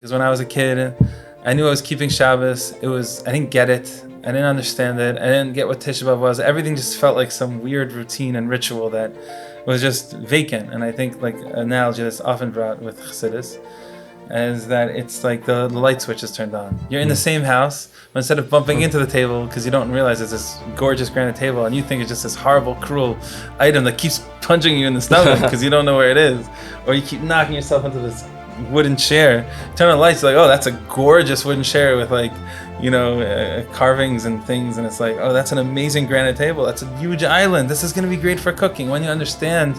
Because when I was a kid, I knew I was keeping Shabbos. I didn't get it. I didn't understand it. I didn't get what Tisha B'Av was. Everything just felt like some weird routine and ritual that was just vacant. And I think like an analogy that's often brought with chasidus is that it's like the light switch is turned on. You're in the same house, but instead of bumping into the table because you don't realize it's this gorgeous granite table and you think it's just this horrible, cruel item that keeps punching you in the stomach because you don't know where it is, or you keep knocking yourself into this wooden chair, turn on the lights, like, oh, that's a gorgeous wooden chair with like, carvings and things, and it's like, oh, that's an amazing granite table, that's a huge island, this is going to be great for cooking. When you understand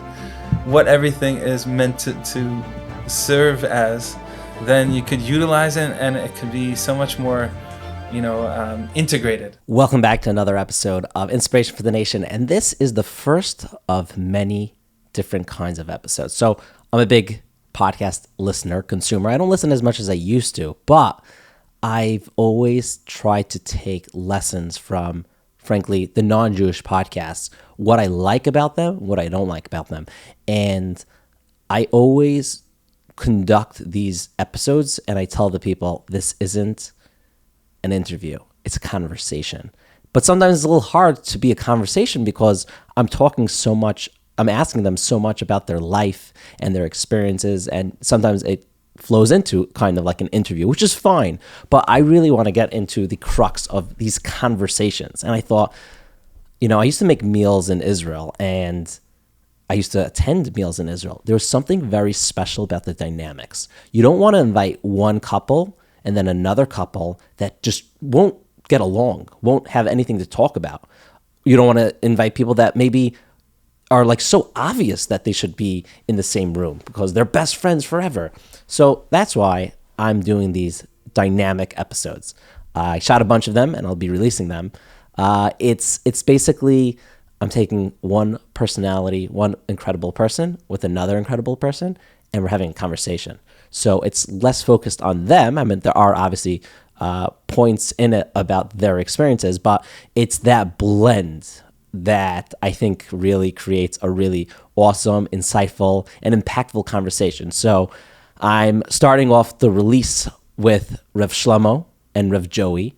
what everything is meant to serve as, then you could utilize it and it could be so much more integrated. Welcome back to another episode of Inspiration for the Nation, and this is the first of many different kinds of episodes. So I'm a big podcast listener, consumer. I don't listen as much as I used to, but I've always tried to take lessons from, frankly, the non-Jewish podcasts, what I like about them, what I don't like about them. And I always conduct these episodes and I tell the people, this isn't an interview, it's a conversation. But sometimes it's a little hard to be a conversation because I'm asking them so much about their life and their experiences, and sometimes it flows into kind of like an interview, which is fine. But I really want to get into the crux of these conversations. And I thought, I used to make meals in Israel and I used to attend meals in Israel. There was something very special about the dynamics. You don't want to invite one couple and then another couple that just won't get along, won't have anything to talk about. You don't want to invite people that maybe are like so obvious that they should be in the same room because they're best friends forever. So that's why I'm doing these dynamic episodes. I shot a bunch of them and I'll be releasing them. It's basically, I'm taking one personality, one incredible person with another incredible person, and we're having a conversation. So it's less focused on them. I mean, there are obviously points in it about their experiences, but it's that blend that I think really creates a really awesome, insightful, and impactful conversation. So I'm starting off the release with Rav Shlomo and Rav Joey.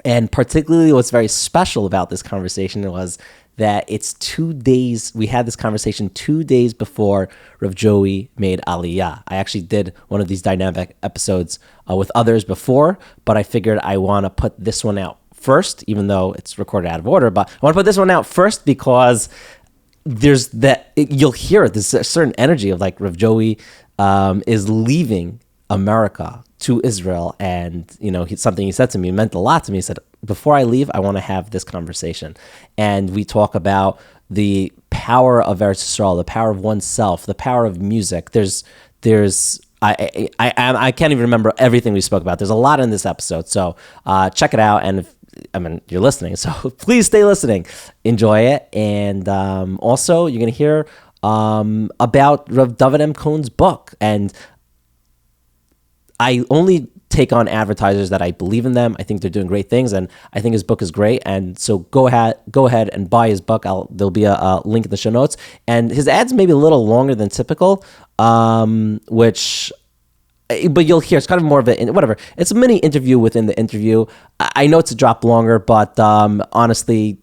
And particularly what's very special about this conversation was that it's 2 days, we had this conversation 2 days before Rav Joey made Aliyah. I actually did one of these dynamic episodes with others before, but I figured I want to put this one out first, even though it's recorded out of order, but I want to put this one out first because you'll hear it. There's a certain energy of like Rav Joey is leaving America to Israel, and something he said to me meant a lot to me. He said, before I leave, I want to have this conversation. And we talk about the power of Eretz Yisroel, the power of oneself, the power of music. I can't even remember everything we spoke about. There's a lot in this episode, so check it out. And you're listening, so please stay listening. Enjoy it. And also, you're going to hear about Rav David M. Cohen's book. And I only take on advertisers that I believe in them. I think they're doing great things, and I think his book is great. And so go ahead and buy his book. There'll be a link in the show notes. And his ads may be a little longer than typical, but you'll hear it's kind of more of whatever. It's a mini interview within the interview. I know it's a drop longer, but honestly,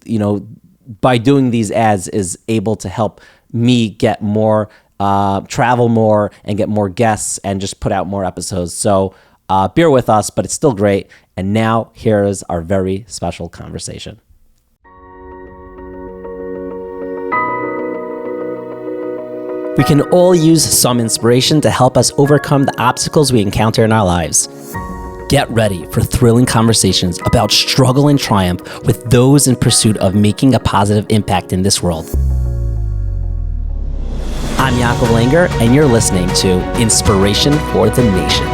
by doing these ads is able to help me get more, travel more, and get more guests, and just put out more episodes. So bear with us, but it's still great. And now here's our very special conversation. We can all use some inspiration to help us overcome the obstacles we encounter in our lives. Get ready for thrilling conversations about struggle and triumph with those in pursuit of making a positive impact in this world. I'm Yaakov Langer, and you're listening to Inspiration for the Nation.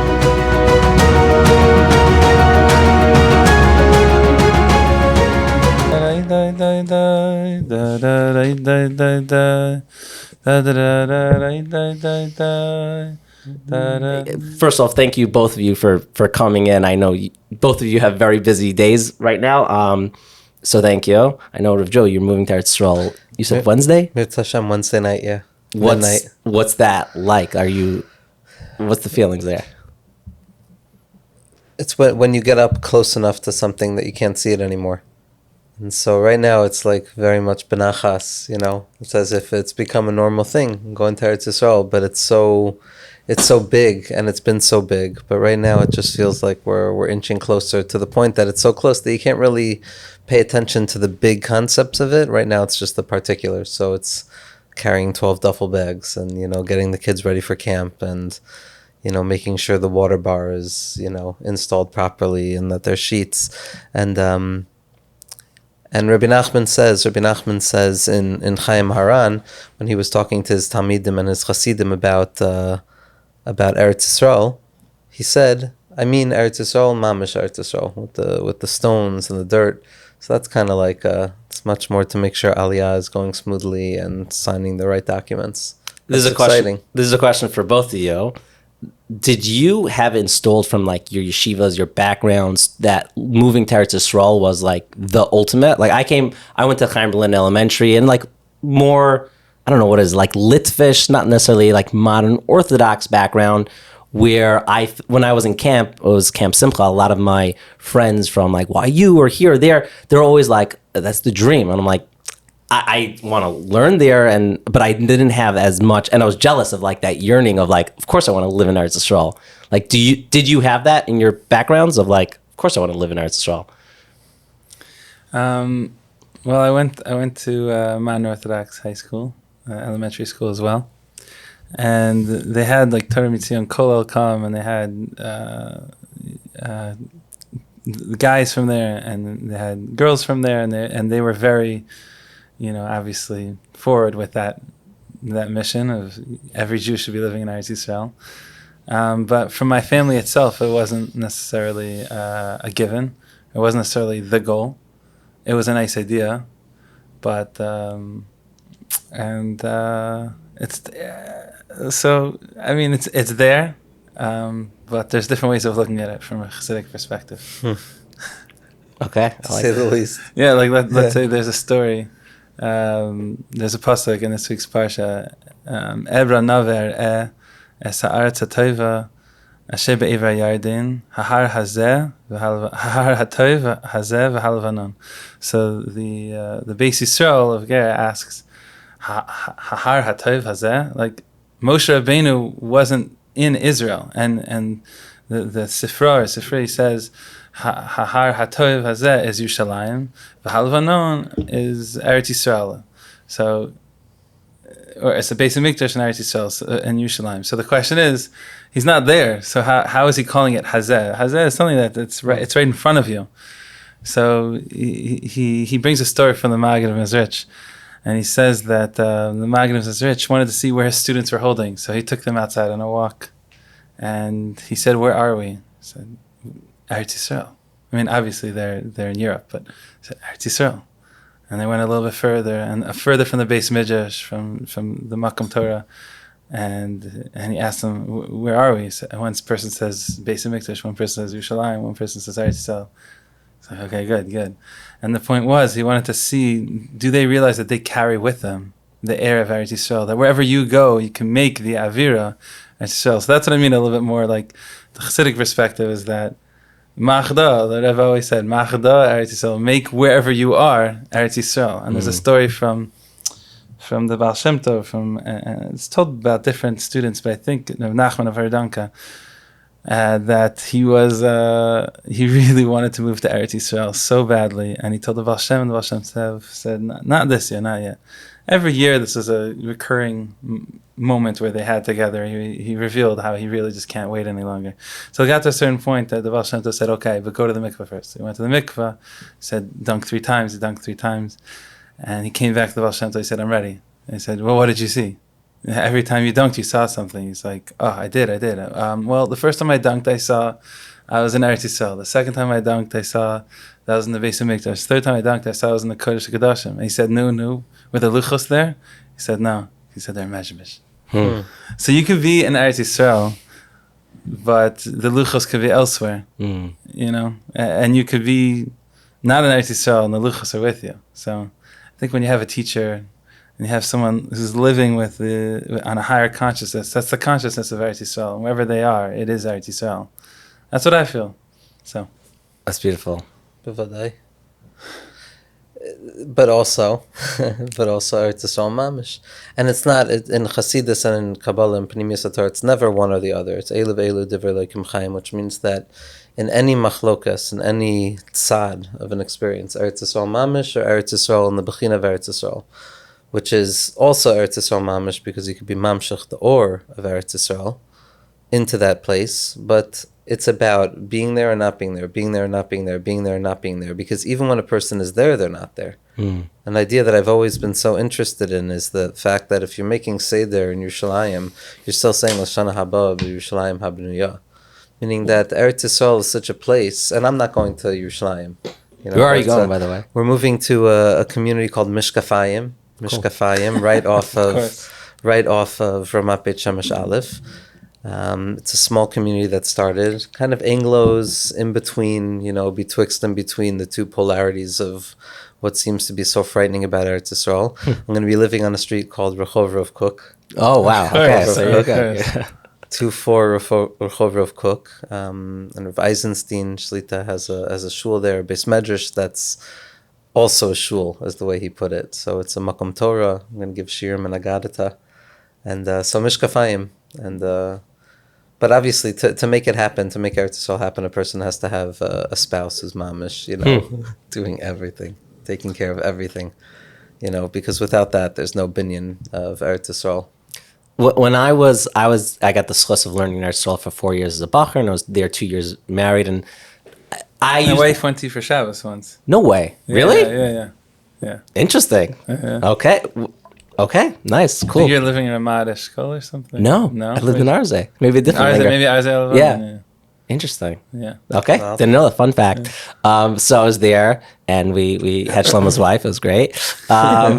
First off, thank you both of you for coming in. I know both of you have very busy days right now, so thank you. I know, Rav Joey, you're moving to Eretz Yisroel. You said Wednesday? It's Hashem, Wednesday night, yeah. What's that like? What's the feelings there? it's when you get up close enough to something that you can't see it anymore. And so right now it's like very much benachas, It's as if it's become a normal thing, going to Eretz Yisrael, but it's so big, and it's been so big. But right now it just feels like we're inching closer to the point that it's so close that you can't really pay attention to the big concepts of it. Right now it's just the particulars. So it's carrying 12 duffel bags and, getting the kids ready for camp and, making sure the water bar is, installed properly and that there's sheets. And Rabbi Nachman says in Lchaim Haran, when he was talking to his Talmidim and his Chasidim about Eretz Yisroel, he said, I mean Eretz Yisroel, mamish Eretz Yisroel, with the stones and the dirt. So that's kind of like it's much more to make sure Aliyah is going smoothly and signing the right documents. This is a question for both of you. Did you have installed from like your yeshivas, your backgrounds, that moving to Eretz Yisrael was like the ultimate? Like I went to Chaim Berlin Elementary, and like more, I don't know what it is, like Litvish, not necessarily like modern Orthodox background, where when I was in camp, it was Camp Simcha, a lot of my friends from like YU or here or there, they're always like, that's the dream. And I'm like, I want to learn there, but I didn't have as much, and I was jealous of like that yearning of like, of course I want to live in Eretz Yisrael. Like, did you have that in your backgrounds of like, of course I want to live in Eretz Yisrael? Well, I went to modern Orthodox high school, elementary school as well, and they had like Torah Mitzion Kol Lchaim, and they had guys from there, and they had girls from there, and they were very, obviously forward with that mission of every Jew should be living in Eretz Yisrael. But from my family itself, it wasn't necessarily a given. It wasn't necessarily the goal. It was a nice idea, but it's so. I mean, it's there, but there's different ways of looking at it from a Hasidic perspective. Okay, to say the least. Yeah, like let's say there's a story. There's a pasuk in this week's parsha. Ebra naver es haaretz hatova asher be'ivra Yarden hahar hazeh hahar hatov hazeh v'halvanon. So the Beis Yisrael of Ger asks, hahar hatov hazeh, like Moshe Rabbeinu wasn't in Israel, and the Sifrei says, Hahar Hatov Hazeh is Yerushalayim, V'halvanon is Eretz Yisrael. So, or it's a Beis Hamikdash in Eretz Yisrael and Yerushalayim. So the question is, he's not there. So how is he calling it Hazeh? Hazeh is something it's right in front of you. So he brings a story from the Maggid of Mezrich, and he says that the Maggid of Mezrich wanted to see where his students were holding. So he took them outside on a walk, and he said, "Where are we?" He said, Eretz Yisrael. I mean, obviously they're in Europe, but said Eretz Yisrael. And they went a little bit further, and further from the Beis Midrash, from the Makam Torah, and he asked them, "Where are we?" So one person says Beis Hamikdash, one person says Yerushalayim, one person says Eretz Yisrael. It's like, okay, good. And the point was, he wanted to see, do they realize that they carry with them the air of Eretz Yisrael, that wherever you go, you can make the Avira Eretz Yisrael. So that's what I mean a little bit more, like the Hasidic perspective is that Machda, the Rebbe always said, Machda Eretz Yisrael, make wherever you are Eretz Yisrael. And there's a story from the Baal Shem Tov, it's told about different students, but I think Nachman of Hardanka, that he really wanted to move to Eretz Yisrael so badly, and he told the Baal Shem, and the Baal Shem Tov said, not this year, not yet. Every year this was a recurring moment where they had together. He revealed how he really just can't wait any longer. So it got to a certain point that the Baal Shem Tov said, okay, but go to the mikveh first. He went to the mikveh, said dunk 3 times, he dunked 3 times, and he came back to the Baal Shem Tov, he said, I'm ready. And he said, well, what did you see? Every time you dunked, you saw something. He's like, oh, I did. Well, the first time I dunked, I was in Eretz Yisrael. The second time I dunked, I saw that I was in the Beis Hamikdash. The third time I dunked, I saw I was in the Kodesh HaKadoshim. And he said, no. Were the luchos there? He said, no. He said, they're mezhmish. So you could be in Eretz Yisrael, but the luchos could be elsewhere, and you could be not in Eretz Yisrael and the luchos are with you. So I think when you have a teacher and you have someone who's living on a higher consciousness, that's the consciousness of Eretz Yisrael. And wherever they are, it is Eretz Yisrael. That's what I feel. So That's beautiful. Bevadai. But also Eretz Yisrael mamish, and it's not in chasidus and in Kabbalah and Pnimiyus HaTorah. It's never one or the other. It's elu v'elu divrei Lchaim, which means that in any machlokas, in any tzad of an experience, Eretz Yisrael mamish or Eretz Yisrael in the bechina of Eretz Yisrael, which is also Eretz Yisrael mamish because you could be mamshech the or of Eretz Yisrael into that place, but it's about being there and not being there, being there and not being there, being there and not being there. Because even when a person is there, they're not there. An idea that I've always been so interested in is the fact that if you're making Seder in Yerushalayim, you're still saying Lashana Haba Yerushalayim Habnuyah. Meaning that Eretz Yisrael is such a place, and I'm not going to Yerushalayim. Where are you going, by the way? We're moving to a community called Mishkafayim. Mishkafayim, right off of Ramat Beit Shemesh Aleph. It's a small community that started kind of Anglos in between, betwixt and between the two polarities of what seems to be so frightening about Eretz Yisrael. I'm going to be living on a street called Rehov Rav Kook. Oh, wow. Okay, so you're okay. 2-4 Rehov Rav Kook. And Rav Eisenstein Shlita has a shul there, Beis Medrash, that's also a shul, is the way he put it. So it's a Makom Torah. I'm going to give Shirim and Agadata. And so Mishkafayim. And but obviously, to make it happen, to make Eretz Yisrael happen, a person has to have a spouse who's mamish, doing everything, taking care of everything, because without that, there's no binyan of Eretz Yisrael. When I got the schus of learning Eretz Yisrael for 4 years as a bacher, and I was there 2 years married, and my wife went to you for Shabbos once. No way. Really? Yeah. Interesting. Okay, nice, cool. I think you're living in a Madish school or something? No, I lived in Arze. Maybe a different. Maybe Arze. Yeah. Interesting. Yeah. Okay, didn't know that. Fun fact. So I was there, and we had Shlomo's wife. It was great.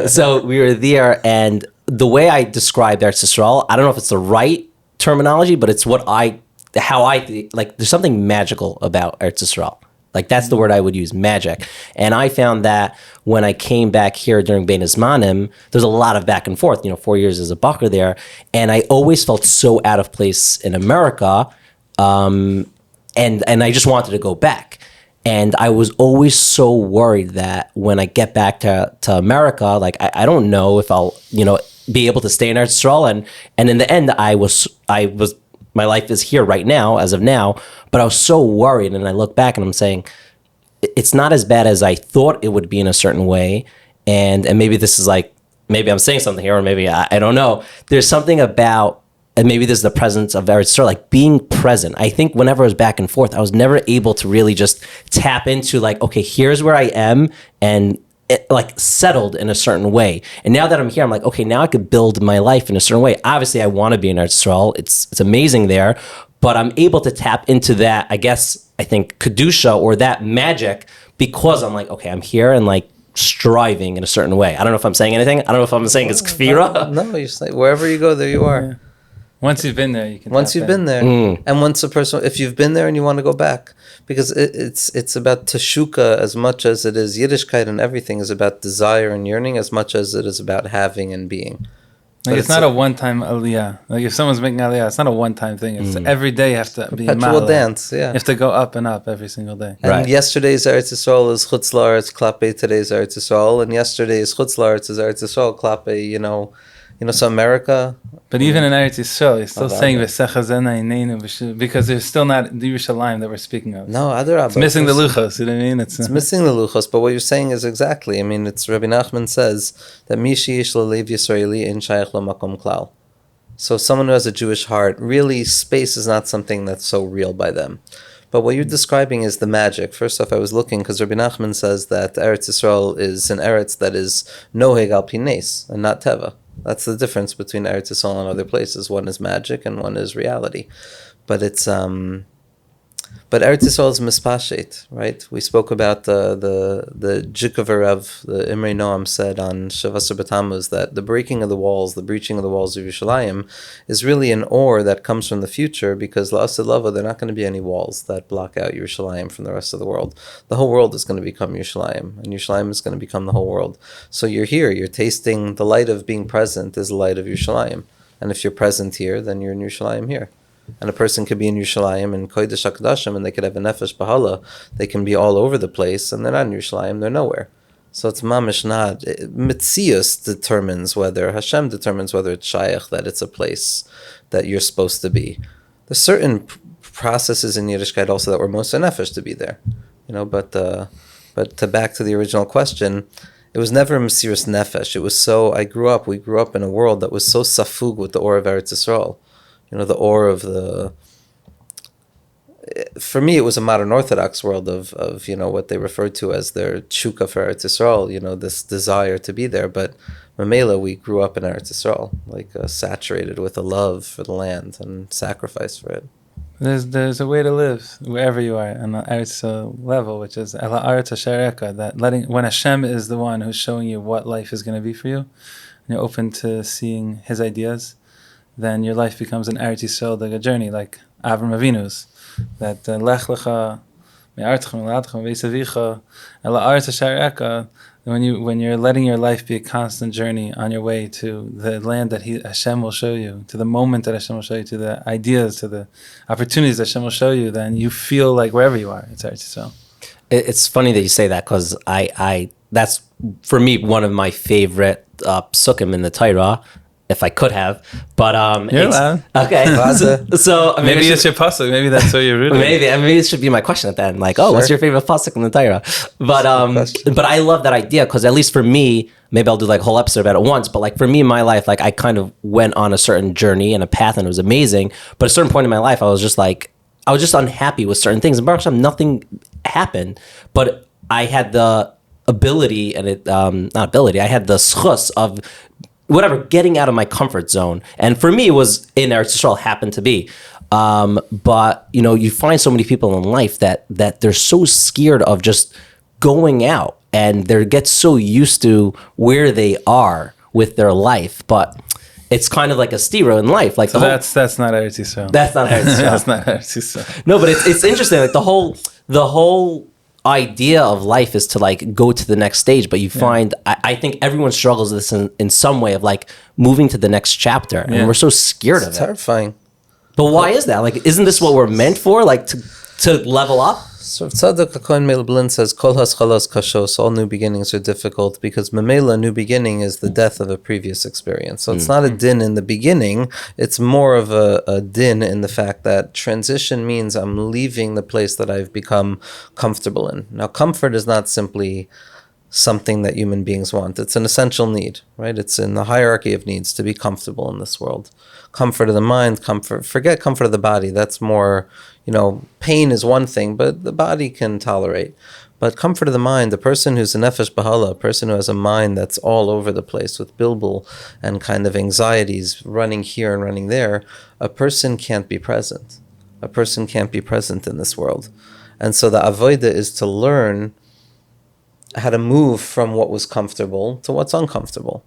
So we were there, and the way I describe Eretz Yisrael, I don't know if it's the right terminology, but it's how I like. There's something magical about Eretz Yisrael. Like, that's the word I would use, magic. And I found that when I came back here during Bein Hazmanim, there's a lot of back and forth, 4 years as a bacher there. And I always felt so out of place in America. And I just wanted to go back. And I was always so worried that when I get back to America, like, I don't know if I'll, be able to stay in Eretz Yisrael. And in the end, I was my life is here right now, as of now, but I was so worried, and I look back and I'm saying, it's not as bad as I thought it would be in a certain way, and maybe this is like, maybe I'm saying something here, or maybe I don't know. There's something about, and maybe this is the presence of Eretz Yisrael, like being present. I think whenever I was back and forth, I was never able to really just tap into like, okay, here's where I am, and like settled in a certain way. And now that I'm here, I'm like, okay, now I could build my life in a certain way. Obviously, I want to be in Eretz Yisrael. It's amazing there, but I'm able to tap into that, I think, Kedusha or that magic because I'm like, okay, I'm here and like striving in a certain way. I don't know if I'm saying anything. I don't know if I'm saying it's kfira. No, you're saying wherever you go, there you are. Yeah. Once you've been there, you can. Once you've been there, and once a person, if you've been there and you want to go back, because it's about teshuka as much as it is Yiddishkeit, and everything is about desire and yearning as much as it is about having and being. Like, it's not a one-time aliyah. Like, if someone's making aliyah, it's not a one-time thing. It's every day you have to be a perpetual dance. Yeah, you have to go up and up every single day. And yesterday's Eretz Yisrael is Chutz La'aretz Klape today's Eretz Yisrael, and yesterday's Chutz La'aretz is Eretz Yisrael Klape. So America. But even in Eretz Yisrael, you're still saying V'sechazena Ineinu because there's still not the Yerushalayim that we're speaking of. No, Adarabah. It's missing the luchos. You know what I mean? It's missing the luchos. But what you're saying is exactly. I mean, it's Rabbi Nachman says that Mishi Yish L'Lev Yisraeli Ein Shayach L'Makom Klal. So someone who has a Jewish heart, really, space is not something that's so real by them. But what you're describing is the magic. First off, I was looking because Rabbi Nachman says that Eretz Yisrael is an Eretz that is Noheg al Pines and not Teva. That's the difference between Eretz Yisrael and other places. One is magic and one is reality. But it's but Eretz Yisrael is mispashet, right? We spoke about the Jikavarav, the Imrei Noam said on Shavasar B'Tammuz that the breaking of the walls, the breaching of the walls of Yerushalayim is really an or that comes from the future, because La'asid Lava, there are not going to be any walls that block out Yerushalayim from the rest of the world. The whole world is going to become Yerushalayim, and Yerushalayim is going to become the whole world. So you're here, you're tasting the light of being present is the light of Yerushalayim. And if you're present here, then you're in Yerushalayim here. And a person could be in Yerushalayim and Kodesh HaKodashim, and they could have a Nefesh Bahala. They can be all over the place, and they're not in Yerushalayim, they're nowhere. So it's mamish not. Mitzius determines whether, Hashem determines whether it's shaykh, that it's a place that you're supposed to be. There's certain processes in Yiddishkeit also that were most nefesh to be there. But to back to the original question, it was never Mesiras Nefesh. It was we grew up in a world that was so safug with the or of Eretz Yisroel. The or of the... For me, it was a modern Orthodox world of what they referred to as their tshuka for Eretz Yisroel, this desire to be there. But Mamela, we grew up in Eretz Yisroel, saturated with a love for the land and sacrifice for it. There's a way to live wherever you are on the Eretz level, which is Ela Aretz Ashereka, that when Hashem is the one who's showing you what life is going to be for you, and you're open to seeing His ideas, then your life becomes an Eretz Yisrael, like a journey, like Avram Avinu's, that Lech Lecha me'artchem me'ladchem ve'savicha Ela Aretz Ashereka. When you're letting your life be a constant journey on your way to the land that Hashem will show you, to the moment that Hashem will show you, to the ideas, to the opportunities that Hashem will show you, then you feel like wherever you are, it's Eretz Yisrael. It's funny that you say that, because I that's for me one of my favorite psukim in the Torah, if I could have, but you're allowed. Okay. So maybe it's your pasuk. Maybe that's where you're rooted. Maybe it should be my question at the end. Like, what's your favorite pasuk in the Torah? But I love that idea, because at least for me, maybe I'll do like a whole episode about it once. But like for me in my life, like I kind of went on a certain journey and a path, and it was amazing. But at a certain point in my life, I was just unhappy with certain things, and Baruch Hashem, nothing happened. But I had the ability, and I had the schus of getting out of my comfort zone. And for me, it was in Eretz Yisrael, happened to be. But, you find so many people in life that they're so scared of just going out, and they get so used to where they are with their life. But it's kind of like a stira in life. Like that's not Eretz Yisrael. That's not Eretz Yisrael. That's not Eretz Yisrael. No, but it's interesting. Like the whole idea of life is to like go to the next stage, but you find I think everyone struggles with this in some way of like moving to the next chapter, and we're so scared of it. Terrifying. But why is that? Like, isn't this what we're meant for? Like to level up? So Tzadok HaKohen Meir Blin says, Kol haschalos kashos, all new beginnings are difficult, because Mamela, new beginning, is the death of a previous experience. So it's not a din in the beginning, it's more of a din in the fact that transition means I'm leaving the place that I've become comfortable in. Now, comfort is not simply something that human beings want. It's an essential need, right? It's in the hierarchy of needs to be comfortable in this world. Comfort of the mind, forget comfort of the body. That's more, pain is one thing, but the body can tolerate. But comfort of the mind, the person who's a nefesh bahala, a person who has a mind that's all over the place with bilbul and kind of anxieties running here and running there, a person can't be present. A person can't be present in this world. And so the avodah is to learn how to move from what was comfortable to what's uncomfortable.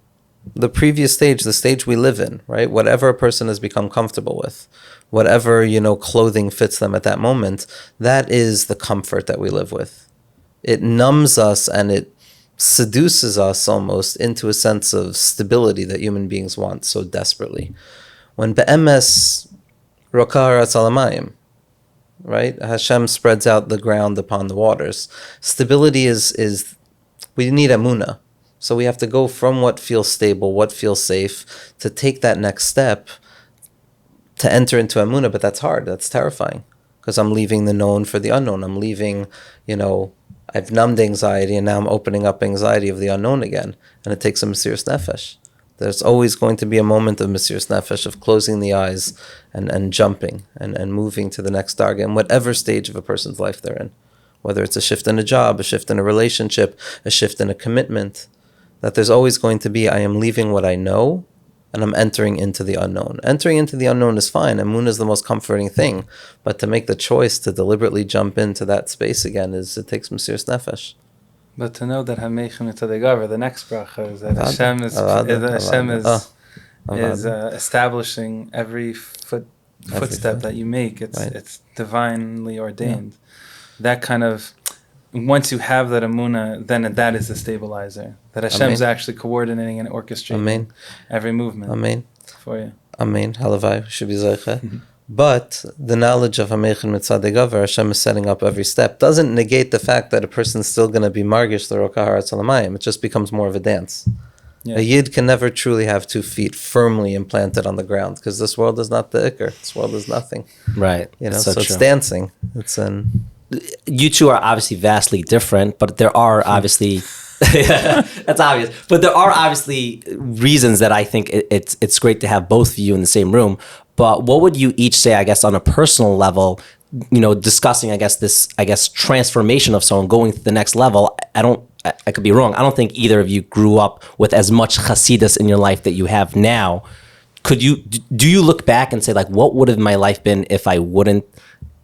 The previous stage, the stage we live in, right? Whatever a person has become comfortable with, whatever, clothing fits them at that moment, that is the comfort that we live with. It numbs us and it seduces us almost into a sense of stability that human beings want so desperately. When be'emes rokar atzalamayim, right? Hashem spreads out the ground upon the waters. Stability is we need emunah. So we have to go from what feels stable, what feels safe, to take that next step to enter into emunah. But that's hard. That's terrifying, because I'm leaving the known for the unknown. I'm leaving, I've numbed anxiety, and now I'm opening up anxiety of the unknown again. And it takes a mesiras nefesh. There's always going to be a moment of mesiras nefesh, of closing the eyes and jumping and moving to the next target in whatever stage of a person's life they're in. Whether it's a shift in a job, a shift in a relationship, a shift in a commitment, that there's always going to be, I am leaving what I know and I'm entering into the unknown. Entering into the unknown is fine. Emunah is the most comforting thing. But to make the choice to deliberately jump into that space again, it takes mesiras nefesh. But to know that Hameichem Tzadikavar, the next bracha is that Hashem is establishing every footstep that you make. It's divinely ordained. Yeah. That kind of, once you have that emunah, then that is the stabilizer. That Hashem's actually coordinating and orchestrating every movement for you. Amen. Halavai should be zeicha. But the knowledge of Hamechin Mitzadei Gavar, Hashem is setting up every step, doesn't negate the fact that a person's still going to be margish the Rokah Haaretz Alamayim. It just becomes more of a dance. Yeah. A Yid can never truly have 2 feet firmly implanted on the ground, because this world is not the Iker. This world is nothing. Right. So it's dancing. It's an... You two are obviously vastly different, but there are obviously... That's obvious. But there are obviously reasons that I think it's great to have both of you in the same room. But what would you each say, I guess, on a personal level, discussing, this transformation of someone going to the next level? I could be wrong. I don't think either of you grew up with as much chasidus in your life that you have now. Do you look back and say, like, what would have my life been if I wouldn't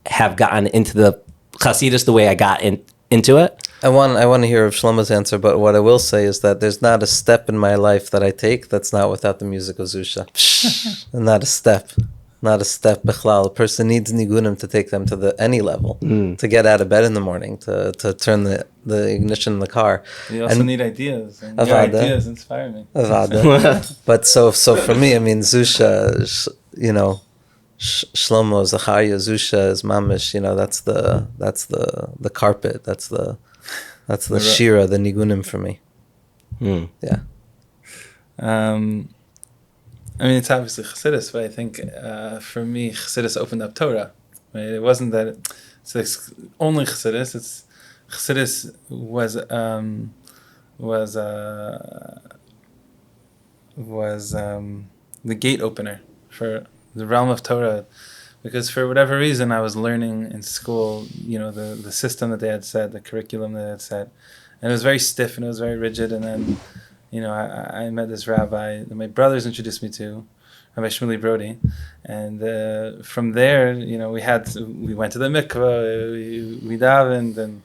have gotten into the chasidus the way I got into it? I want to hear of Shlomo's answer, but what I will say is that there's not a step in my life that I take that's not without the music of Zusha. Not a step. Not a step, Bechlal. A person needs nigunim to take them to any level, to get out of bed in the morning, to turn the ignition in the car. You also need ideas. And your ideas inspire me. But so for me, I mean, Zusha, Shlomo, Zachariah, Zusha is mamish. That's the carpet. That's the shira, the nigunim for me. Yeah. I mean, it's obviously chasidus, but I think for me, chasidus opened up Torah. Right? It wasn't that it's only chasidus. It's chasidus was the gate opener for the realm of Torah, because for whatever reason I was learning in school, the system that they had set, the curriculum that they had set, and it was very stiff and it was very rigid. And then I met this rabbi that my brothers introduced me to, Rabbi Shmuley Brody, and from there, we went to the mikveh, we davened, and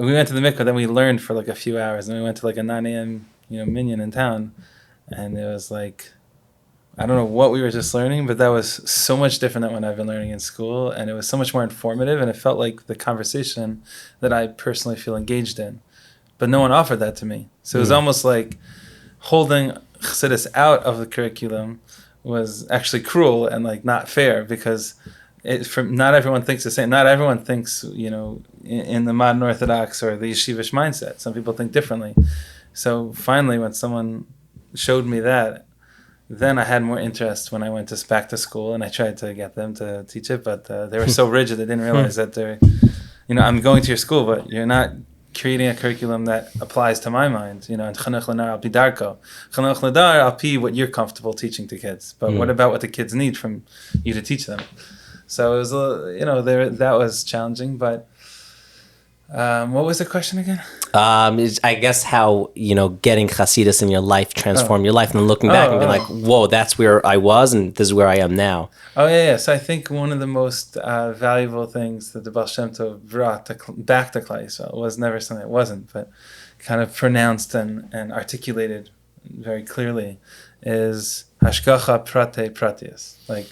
we went to the mikveh. Then we learned for like a few hours, and we went to like a 9 a.m. minyan in town, and it was like, I don't know what we were just learning, but that was so much different than what I've been learning in school, and it was so much more informative, and it felt like the conversation that I personally feel engaged in. But no one offered that to me. So it was almost like holding Chassidus out of the curriculum was actually cruel and like not fair, because not everyone thinks the same. Not everyone thinks, in the modern Orthodox or the yeshivish mindset. Some people think differently. So finally, when someone showed me that, then I had more interest when I went back to school, and I tried to get them to teach it, but they were so rigid, they didn't realize that I'm going to your school, but you're not creating a curriculum that applies to my mind, and Chanuch L'nar Al Pi Darko. Chanuch L'Dar Al Pi what you're comfortable teaching to kids, but what about what the kids need from you to teach them? So it was, that was challenging, but what was the question again? I guess how, getting chasidus in your life transformed your life, and then looking back and being like, whoa, that's where I was, and this is where I am now. Oh, yeah. So I think one of the most valuable things that the Baal Shem Tov brought back to Klal Yisrael was never something it wasn't, but kind of pronounced and articulated very clearly, is hashgacha prate pratius. Like,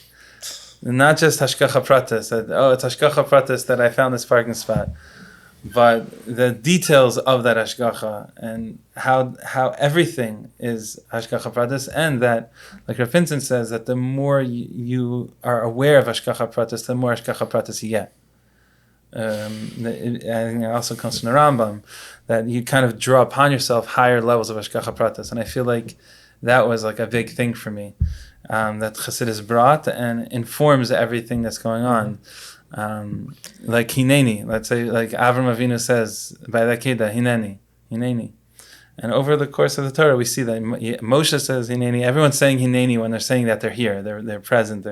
not just hashgacha pratis, that, it's hashgacha pratis that I found this parking spot, but the details of that hashgacha and how everything is hashgacha pratis, and that, like Rav Pinson says, that the more you are aware of hashgacha pratis, the more hashgacha pratis you get. I think it also comes from the Rambam, that you kind of draw upon yourself higher levels of hashgacha pratis, and I feel like that was like a big thing for me, that Chassidus brought and informs everything that's going on. Like Hineni, let's say, like Avram Avinu says by that Kedah, Hineni. And over the course of the Torah, we see that Moshe says Hineni. Everyone's saying Hineni when they're saying that they're here, they're present.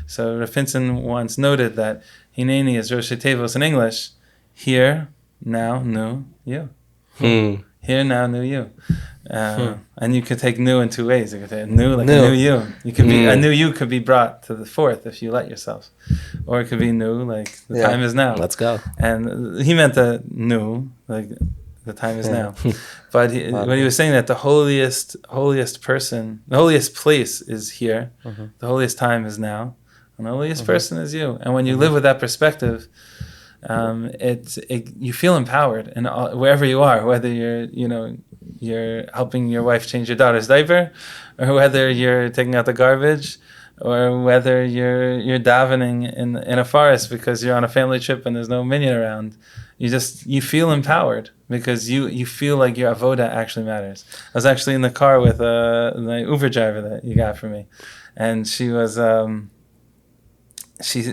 So Rav Pinson once noted that Hineni is Rosh Tevos in English. Here, now, new, you. Here, now, new you. And you could take new in two ways. You could take new, like a new you. You could be a new you could be brought to the fourth if you let yourself, or it could be new, like the time is now. Let's go. And he meant the new, like the time is now. But when he was saying that the holiest person, the holiest place is here, the holiest time is now, and the holiest person is you. And when you live with that perspective, you feel empowered, and wherever you are, whether you're helping your wife change your daughter's diaper, or whether you're taking out the garbage, or whether you're davening in a forest because you're on a family trip and there's no minyan around. You feel empowered because you feel like your avoda actually matters. I was actually in the car with the Uber driver that you got for me, and she was I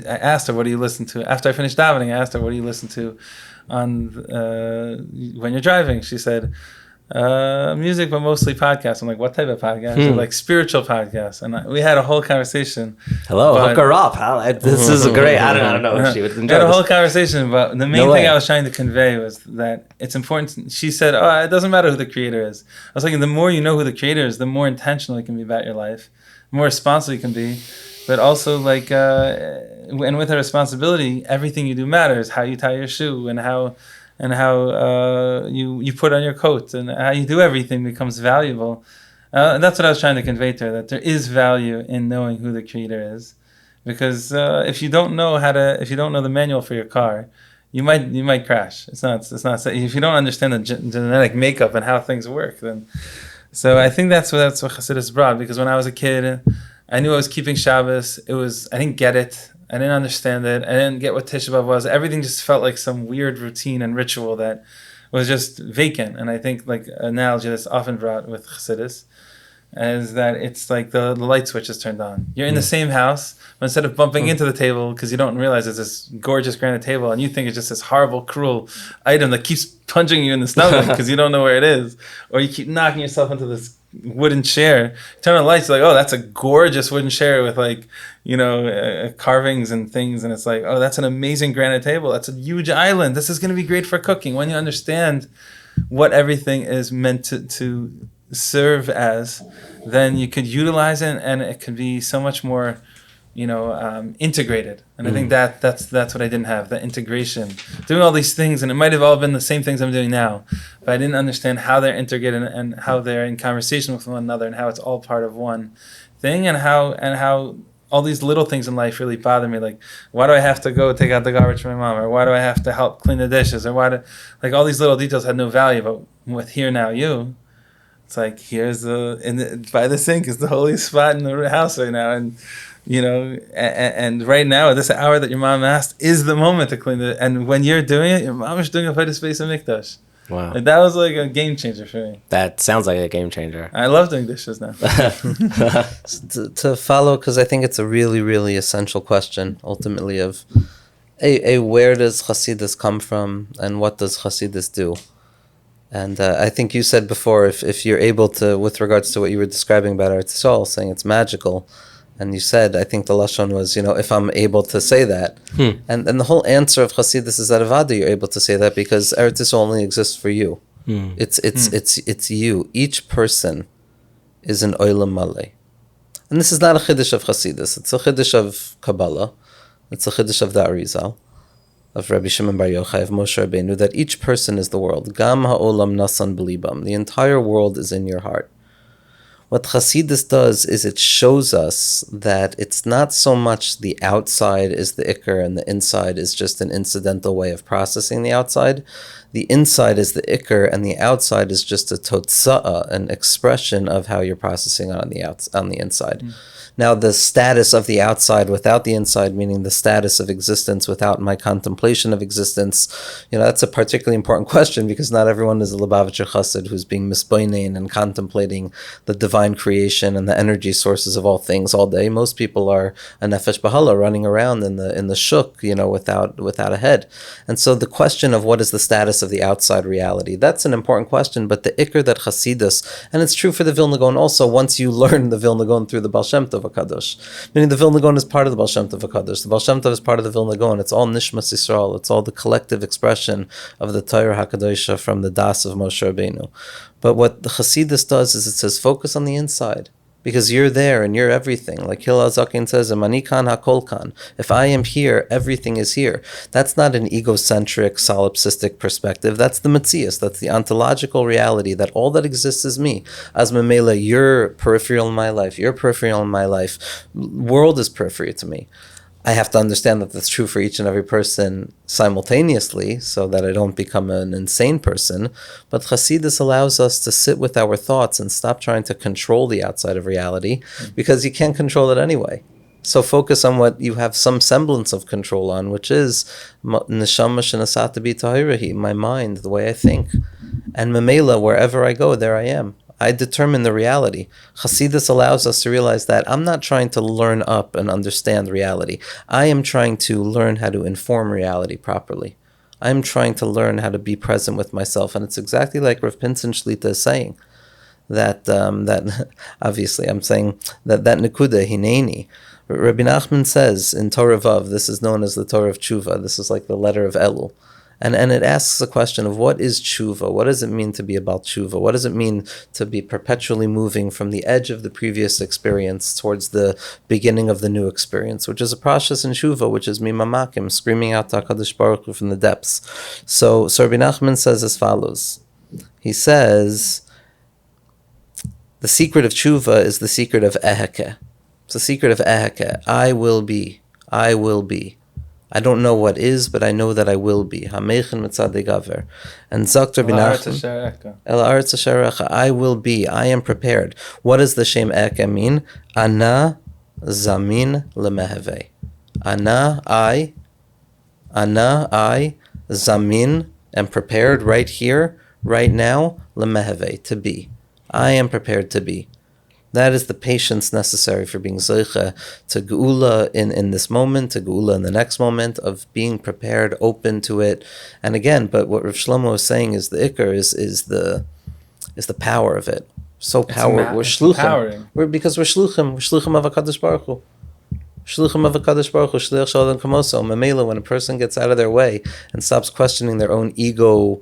asked her, what do you listen to? After I finished davening, I asked her, what do you listen to on when you're driving? She said, music, but mostly podcasts. I'm like, what type of podcast? She's like, spiritual podcasts. And we had a whole conversation. Hello, hook her up. This is great. I don't know if she would enjoy We had a this. whole conversation, but the main thing I was trying to convey was that it's important. She said, it doesn't matter who the creator is. I was like, the more you know who the creator is, the more intentional you can be about your life, the more responsible you can be. But also, like, and with a responsibility, everything you do matters. How you tie your shoe, and how you put on your coat, and how you do everything becomes valuable. And that's what I was trying to convey to her, that there is value in knowing who the creator is, because if you don't know the manual for your car, you might crash. It's not if you don't understand the genetic makeup and how things work, then. So I think that's what chasidus brought, because when I was a kid, I knew I was keeping Shabbos. I didn't get it. I didn't understand it. I didn't get what Tisha B'Av was. Everything just felt like some weird routine and ritual that was just vacant. And I think, like, an analogy that's often brought with chasidus is that it's like the light switch is turned on. You're in the same house, but instead of bumping into the table because you don't realize it's this gorgeous granite table and you think it's just this horrible, cruel item that keeps punching you in the stomach because you don't know where it is, or you keep knocking yourself into this wooden chair. You turn on the lights, you're like, oh, that's a gorgeous wooden chair with, like, carvings and things, and it's like, oh, that's an amazing granite table. That's a huge island. This is going to be great for cooking. When you understand what everything is meant to serve as, then you could utilize it, and it could be so much more integrated. And I think that's what I didn't have, the integration, doing all these things, and it might have all been the same things I'm doing now, but I didn't understand how they're integrated and how they're in conversation with one another, and how it's all part of one thing, and how all these little things in life really bother me. Like, why do I have to go take out the garbage for my mom, or why do I have to help clean the dishes, or like, all these little details had no value. But with Here Now You, it's like, here's by the sink is the holiest spot in the house right now, and and right now at this hour that your mom asked is the moment to clean it. And when you're doing it, your mom is doing it by the space of mikdash. Wow, like, that was like a game changer for me. That sounds like a game changer. I love doing dishes now. To follow, because I think it's a really, really essential question ultimately of where does chasidus come from, and what does chasidus do? And I think you said before, if you're able to, with regards to what you were describing about Eretz Yisroel, saying it's magical, and you said, I think the lashon was, if I'm able to say that, and the whole answer of chasidus is that avada, you're able to say that because Eretz Yisroel only exists for you. It's you. Each person is an olam maleh, and this is not a chiddush of chasidus. It's a chiddush of Kabbalah. It's a chiddush of the Arizal, of Rabbi Shimon Bar Yochai, of Moshe Rabbeinu, that each person is the world. Gam ha'olam nasan b'libam. The entire world is in your heart. What chasidus does is it shows us that it's not so much the outside is the ikar and the inside is just an incidental way of processing the outside. The inside is the ikar and the outside is just a totza'ah, an expression of how you're processing on the inside. Now, the status of the outside without the inside, meaning the status of existence without my contemplation of existence, that's a particularly important question, because not everyone is a Lubavitcher Chassid who's being misboinen and contemplating the divine creation and the energy sources of all things all day. Most people are a nefesh bahala running around in the shuk, without a head. And so the question of what is the status of the outside reality, that's an important question. But the ikr that chasidus, and it's true for the Vilna Gaon also, once you learn the Vilna Gaon through the Baal Shem Tov HaKadosh, meaning the Vilna Gaon is part of the Baal Shem Tov HaKadosh. The Baal Shem Tov is part of the Vilna Gaon. It's all Nishmas Yisrael. It's all the collective expression of the Torah HaKadosha from the Das of Moshe Rabbeinu. But what the Chasidus does is it says, focus on the inside, because you're there and you're everything. Like Hillel Zakin says, Manikan HaKol Kan. If I am here, everything is here. That's not an egocentric, solipsistic perspective. That's the Metzias. That's the ontological reality that all that exists is me. As Memela, you're peripheral in my life. You're peripheral in my life. World is periphery to me. I have to understand that that's true for each and every person simultaneously, so that I don't become an insane person. But Chasidus allows us to sit with our thoughts and stop trying to control the outside of reality, because you can't control it anyway. So focus on what you have some semblance of control on, which is neshama shenasata bi tahirahi, my mind, the way I think. And memela, wherever I go, there I am. I determine the reality. Chasidus allows us to realize that I'm not trying to learn up and understand reality. I am trying to learn how to inform reality properly. I'm trying to learn how to be present with myself. And it's exactly like Rav Pinson Shlita is saying, that obviously I'm saying that nekuda, hineni. Rabbi Nachman says in Torah Vav, this is known as the Torah of Tshuva, this is like the letter of Elul. And it asks the question of what is tshuva? What does it mean to be about tshuva? What does it mean to be perpetually moving from the edge of the previous experience towards the beginning of the new experience, which is a process in tshuva, which is mimamakim, screaming out to HaKadosh Baruch Hu from the depths. So Rabbi Nachman says as follows. He says, the secret of tshuva is the secret of eheke. It's the secret of eheke. I will be. I will be. I don't know what is, but I know that I will be. Hameichin mitzadei gaver. And Zakt Rabbi Nachman, El Haaretz Asher Erecha, I will be. I am prepared. What does the shem eheke mean? Ana zamin lemeheve. Ana, I, zamin, am prepared right here, right now, lemeheve, to be. I am prepared to be. That is the patience necessary for being Zoicha to Geula in this moment, to Geula in the next moment, of being prepared, open to it. And again, but what Rav Shlomo is saying is the Iker is the power of it. So power. We're Shluchim. Because we're Shluchim. We're Shluchim of HaKadosh Baruch Hu. Shluchim of HaKadosh Baruch Hu, Shliach Shalom Kamoso. Memela, when a person gets out of their way and stops questioning their own ego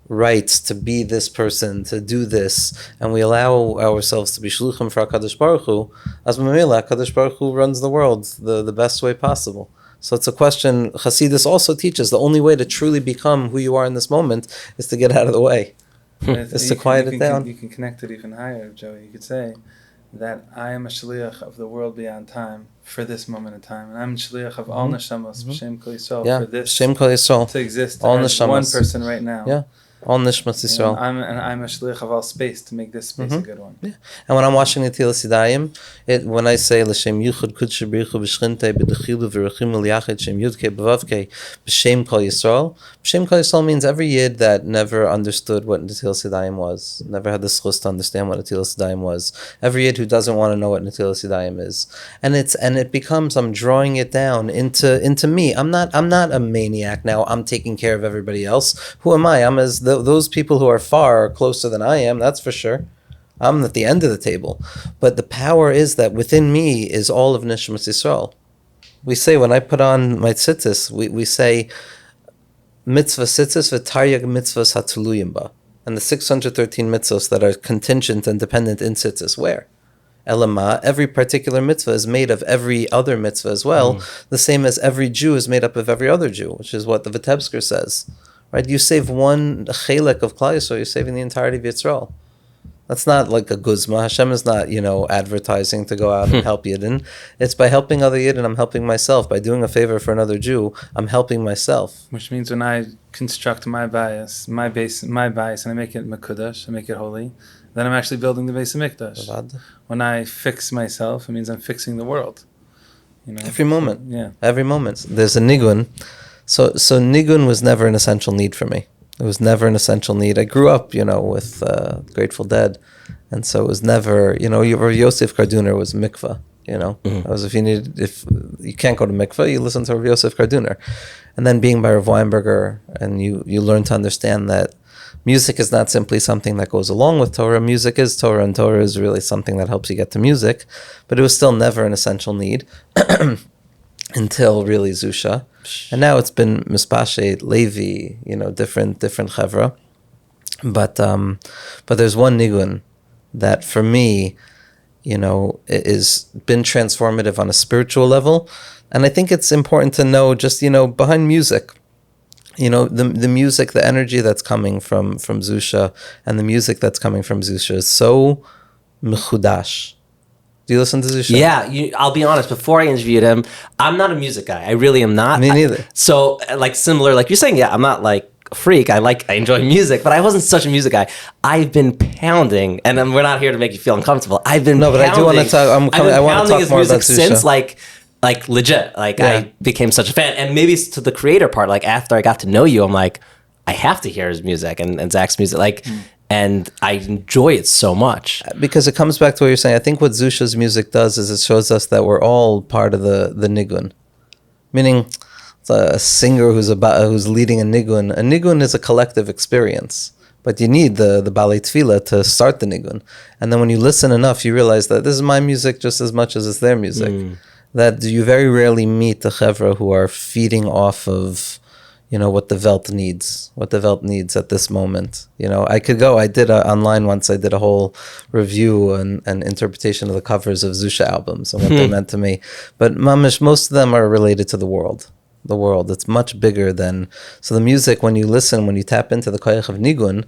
rights to be this person, to do this, and we allow ourselves to be shluchim for HaKadosh Baruch Hu, as Mamela, HaKadosh Baruch Hu runs the world the best way possible. So it's a question, Chasidus also teaches, the only way to truly become who you are in this moment is to get out of the way. Is to quiet it down. You can connect it even higher, Joey. You could say that I am a shliach of the world beyond time for this moment in time, and I'm a shliach of all neshamos, b'shem kol Yisrael, for this b'shem kol Yisrael, to exist all as neshamos. one person right now. Yeah. All Nishmas Yisrael. And I'm a shliach of all space to make this space a good one. Yeah. And when I'm watching Netilas Yadayim, when I say L'Shem Yuchad Kudshe B'Richu B'Shchinte B'Dechilu V'Rechim L'Yachid Shem Yudke B'Vavke B'Shem Kol Yisrael. B'Shem Kol Yisrael means every Yid that never understood what Netilas Yadayim was, never had the schus to understand what Netilas Yadayim was. Every Yid who doesn't want to know what Netilas Yadayim is, and it becomes, I'm drawing it down into me. I'm not a maniac now. I'm taking care of everybody else. Who am I? I'm as those people who are far closer than I am, that's for sure. I'm at the end of the table. But the power is that within me is all of Nishmas Yisrael. We say, when I put on my tzitzis, we say, mitzvah tzitzis v'taryag mitzvahs hatuluyim ba. And the 613 mitzvahs that are contingent and dependent in tzitzis, where? Elama, every particular mitzvah is made of every other mitzvah as well, the same as every Jew is made up of every other Jew, which is what the Vitebsker says. Right? You save one chelek of Klal Yisrael, you're saving the entirety of Yisrael. That's not like a guzma. Hashem is not, advertising to go out and help Yidden. It's by helping other Yidden, I'm helping myself. By doing a favor for another Jew, I'm helping myself. Which means when I construct my bias, and I make it mekudash, I make it holy, then I'm actually building the Beis HaMikdash. When I fix myself, it means I'm fixing the world. Every moment. Yeah. Every moment. There's a nigun. So nigun was never an essential need for me. It was never an essential need. I grew up, with Grateful Dead, and so it was never, Yosef Karduner was mikvah. That was if you can't go to mikvah, you listen to Rav Yosef Karduner, and then being by Rav Weinberger, and you learn to understand that music is not simply something that goes along with Torah. Music is Torah, and Torah is really something that helps you get to music, but it was still never an essential need. Until really Zusha, and now it's been Mispashe, Levi, different chevra, but there's one nigun that for me, is been transformative on a spiritual level, and I think it's important to know just behind music, the music, the energy that's coming from Zusha, and the music that's coming from Zusha is so mechudash. Do you listen to Zusha? Yeah, I'll be honest. Before I interviewed him, I'm not a music guy. I really am not. Me neither. So, similar, like you're saying, I'm not like a freak. I enjoy music, but I wasn't such a music guy. I've been pounding, and we're not here to make you feel uncomfortable. I've been but I do want to talk. I want to talk more about Zusha. Since like legit. Like I became such a fan, and maybe it's to the creator part. Like after I got to know you, I'm like, I have to hear his music and Zach's music. Like, and I enjoy it so much because it comes back to what you're saying. I think what Zusha's music does is it shows us that we're all part of the nigun, meaning it's a singer who's leading a nigun. A nigun is a collective experience. But you need the Balei Tefillah to start the nigun. And then when you listen enough, you realize that this is my music just as much as it's their music. That you very rarely meet the chevra who are feeding off of, what the Welt needs at this moment. I did online once, I did a whole review and interpretation of the covers of Zusha albums and what they meant to me. But mamish, most of them are related to the world. It's much bigger than, so the music, when you listen, when you tap into the koyach of nigun,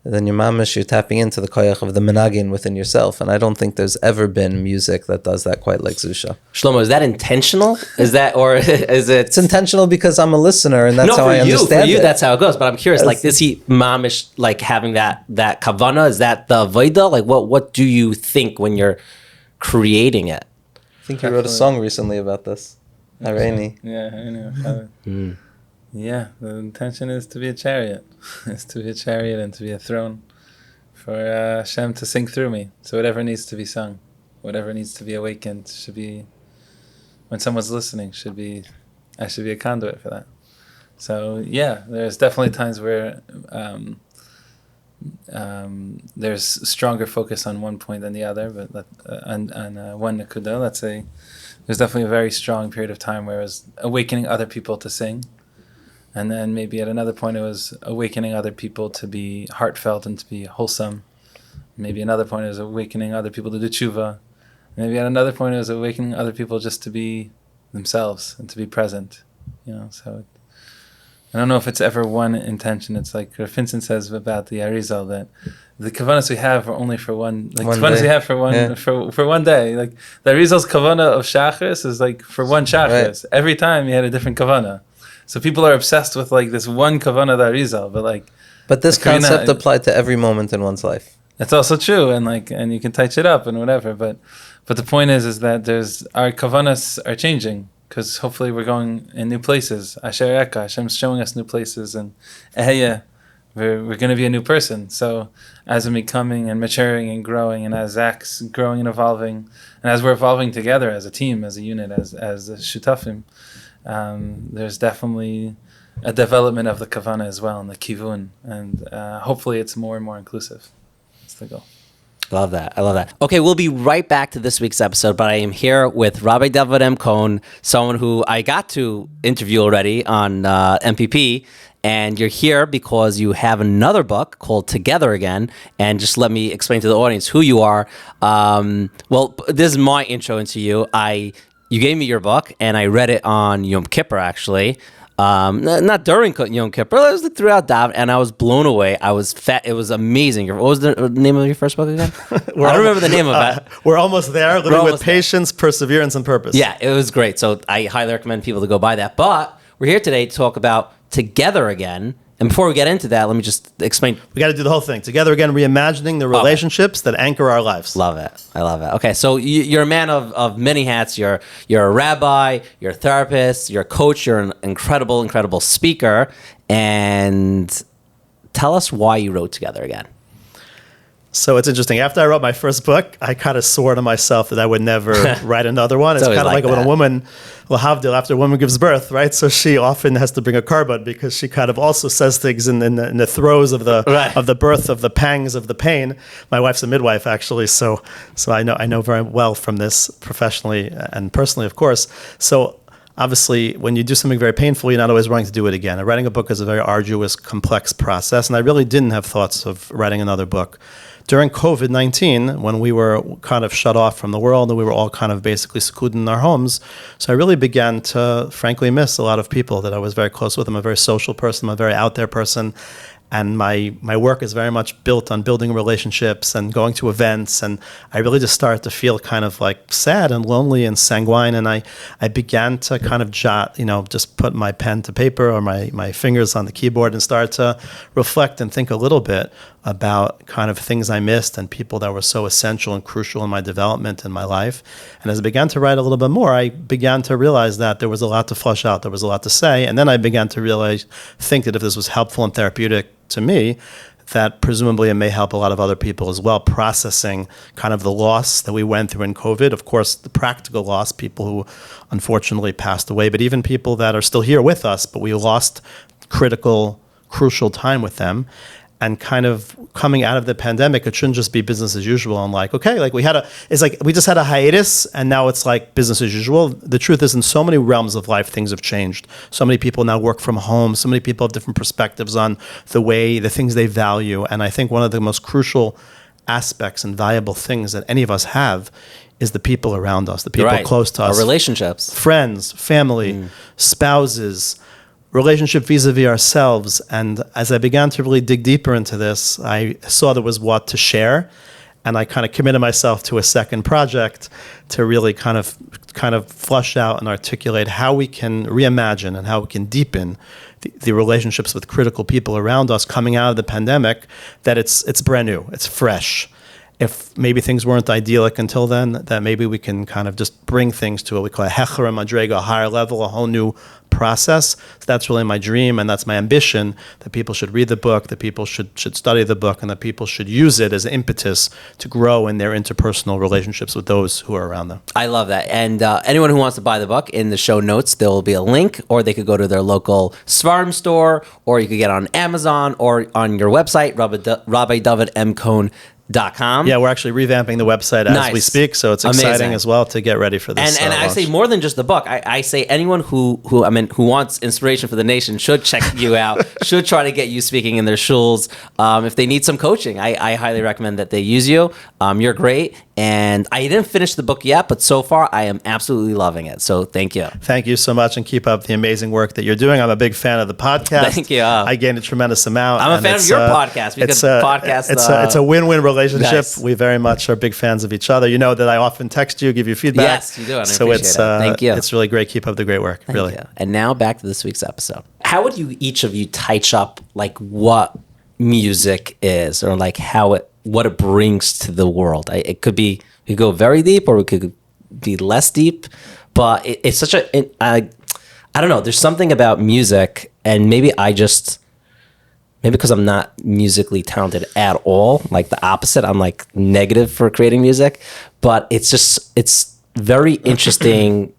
then you're tapping into the koyach of the menagin within yourself. And I don't think there's ever been music that does that quite like Zusha. Shlomo, is that intentional? Is it? It's intentional because I'm a listener and that's how I understand it. For you, that's how it goes. But I'm curious, like, is he mamish, like having that kavana? Is that the avodah? Like, what do you think when you're creating it? I think you wrote a song recently about this. Irene. Yeah, I know. Yeah, the intention is to be a chariot. It's to be a chariot and to be a throne for Hashem to sing through me. So whatever needs to be sung, whatever needs to be awakened, should be, when someone's listening, I should be a conduit for that. So yeah, there's definitely times where there's stronger focus on one point than the other, but on one nakuda, let's say, there's definitely a very strong period of time where it was awakening other people to sing. And then maybe at another point it was awakening other people to be heartfelt and to be wholesome. Maybe another point it was awakening other people to do tshuva. Maybe at another point it was awakening other people just to be themselves and to be present. So I don't know if it's ever one intention. It's like Rav Vincent says about the Arizal, that the kavanas we have are only for one. Like one kavanas we have for one for one day. Like the Arizal's kavana of shachris is like for one shachris. Right. Every time he had a different kavana. So people are obsessed with like this one kavana the Arizal, but this concept applied to every moment in one's life. That's also true, and you can touch it up and whatever. But the point is that our kavanas are changing. Because hopefully we're going in new places. Asher Eka, Hashem's showing us new places, and we're going to be a new person. So as I'm becoming and maturing and growing, and as Zach's growing and evolving, and as we're evolving together as a team, as a unit, as shutafim, there's definitely a development of the kavana as well, and the kivun, and hopefully it's more and more inclusive. That's the goal. I love that. Okay, we'll be right back to this week's episode, but I am here with Rabbi David M. Cohn, someone who I got to interview already on MPP, and you're here because you have another book called Together Again, and just let me explain to the audience who you are. Well, this is my intro into you. You gave me your book, and I read it on Yom Kippur, actually. Not during Yom Kippur, it was throughout Dav, and I was blown away. I was fat. It was amazing. What was the name of your first book again? I don't remember the name of it. We're almost there. Living with patience, perseverance, and purpose. Yeah, it was great. So I highly recommend people to go buy that. But we're here today to talk about Together Again. And before we get into that, let me just explain. We got to do the whole thing. Together Again, reimagining the relationships that anchor our lives. Love it. I love it. Okay, so you're a man of many hats. You're a rabbi, you're a therapist, you're a coach, you're an incredible speaker. And tell us why you wrote Together Again. So it's interesting. After I wrote my first book, I kind of swore to myself that I would never write another one. It's kind of like when a woman, l'havdil, after a woman gives birth, right? So she often has to bring a korban because she kind of also says things in the throes of the birth, of the pangs of the pain. My wife's a midwife, actually, so I know very well from this professionally and personally, of course. So obviously, when you do something very painful, you're not always wanting to do it again. And writing a book is a very arduous, complex process, and I really didn't have thoughts of writing another book. During COVID-19, when we were kind of shut off from the world and we were all kind of basically secluded in our homes, so I really began to, frankly, miss a lot of people that I was very close with. I'm a very social person. I'm a very out there person. And my work is very much built on building relationships and going to events. And I really just started to feel kind of like sad and lonely and sanguine. And I began to kind of just put my pen to paper or my fingers on the keyboard and start to reflect and think a little bit about kind of things I missed and people that were so essential and crucial in my development in my life. And as I began to write a little bit more, I began to realize that there was a lot to flush out, there was a lot to say. And then I began to think that if this was helpful and therapeutic to me, that presumably it may help a lot of other people as well, processing kind of the loss that we went through in COVID. Of course, the practical loss, people who unfortunately passed away, but even people that are still here with us, but we lost crucial time with them. And kind of coming out of the pandemic, it shouldn't just be business as usual. And like, okay, like we just had a hiatus and now it's like business as usual. The truth is in so many realms of life, things have changed. So many people now work from home. So many people have different perspectives on the things they value. And I think one of the most crucial aspects and valuable things that any of us have is the people around us, the people close to us. Our relationships. Friends, family, spouses, relationship vis-a-vis ourselves. And as I began to really dig deeper into this, I saw there was what to share. And I kind of committed myself to a second project to really kind of flush out and articulate how we can reimagine and how we can deepen the relationships with critical people around us coming out of the pandemic, that it's brand new, it's fresh. If maybe things weren't idyllic until then, that maybe we can kind of just bring things to what we call a hecher madrega, a higher level, a whole new process. So that's really my dream, and that's my ambition, that people should read the book, that people should study the book, and that people should use it as impetus to grow in their interpersonal relationships with those who are around them. I love that. And anyone who wants to buy the book, in the show notes, there will be a link, or they could go to their local Svarim store, or you could get it on Amazon, or on your website, rabbidavidmcohn.com. Yeah, we're actually revamping the website as we speak, so it's exciting as well to get ready for this. And I say more than just the book. I say anyone who wants inspiration for the nation should check you out, should try to get you speaking in their shuls. If they need some coaching, I highly recommend that they use you. You're great. And I didn't finish the book yet, but so far I am absolutely loving it. So thank you. Thank you so much, and keep up the amazing work that you're doing. I'm a big fan of the podcast. Thank you. I gained a tremendous amount. I'm a fan of your podcast. It's a win-win relationship. Nice. We very much are big fans of each other. You know that I often text you, give you feedback. Yes, you do, and I appreciate it. Thank you. It's really great. Keep up the great work. Thank really. you. And now back to this week's episode. How would you each of you touch up like what music is, or like what it brings to the world? It could be. We go very deep, or we could be less deep, but it's such I don't know. There's something about music, and maybe because I'm not musically talented at all, like the opposite. I'm like negative for creating music, but it's very interesting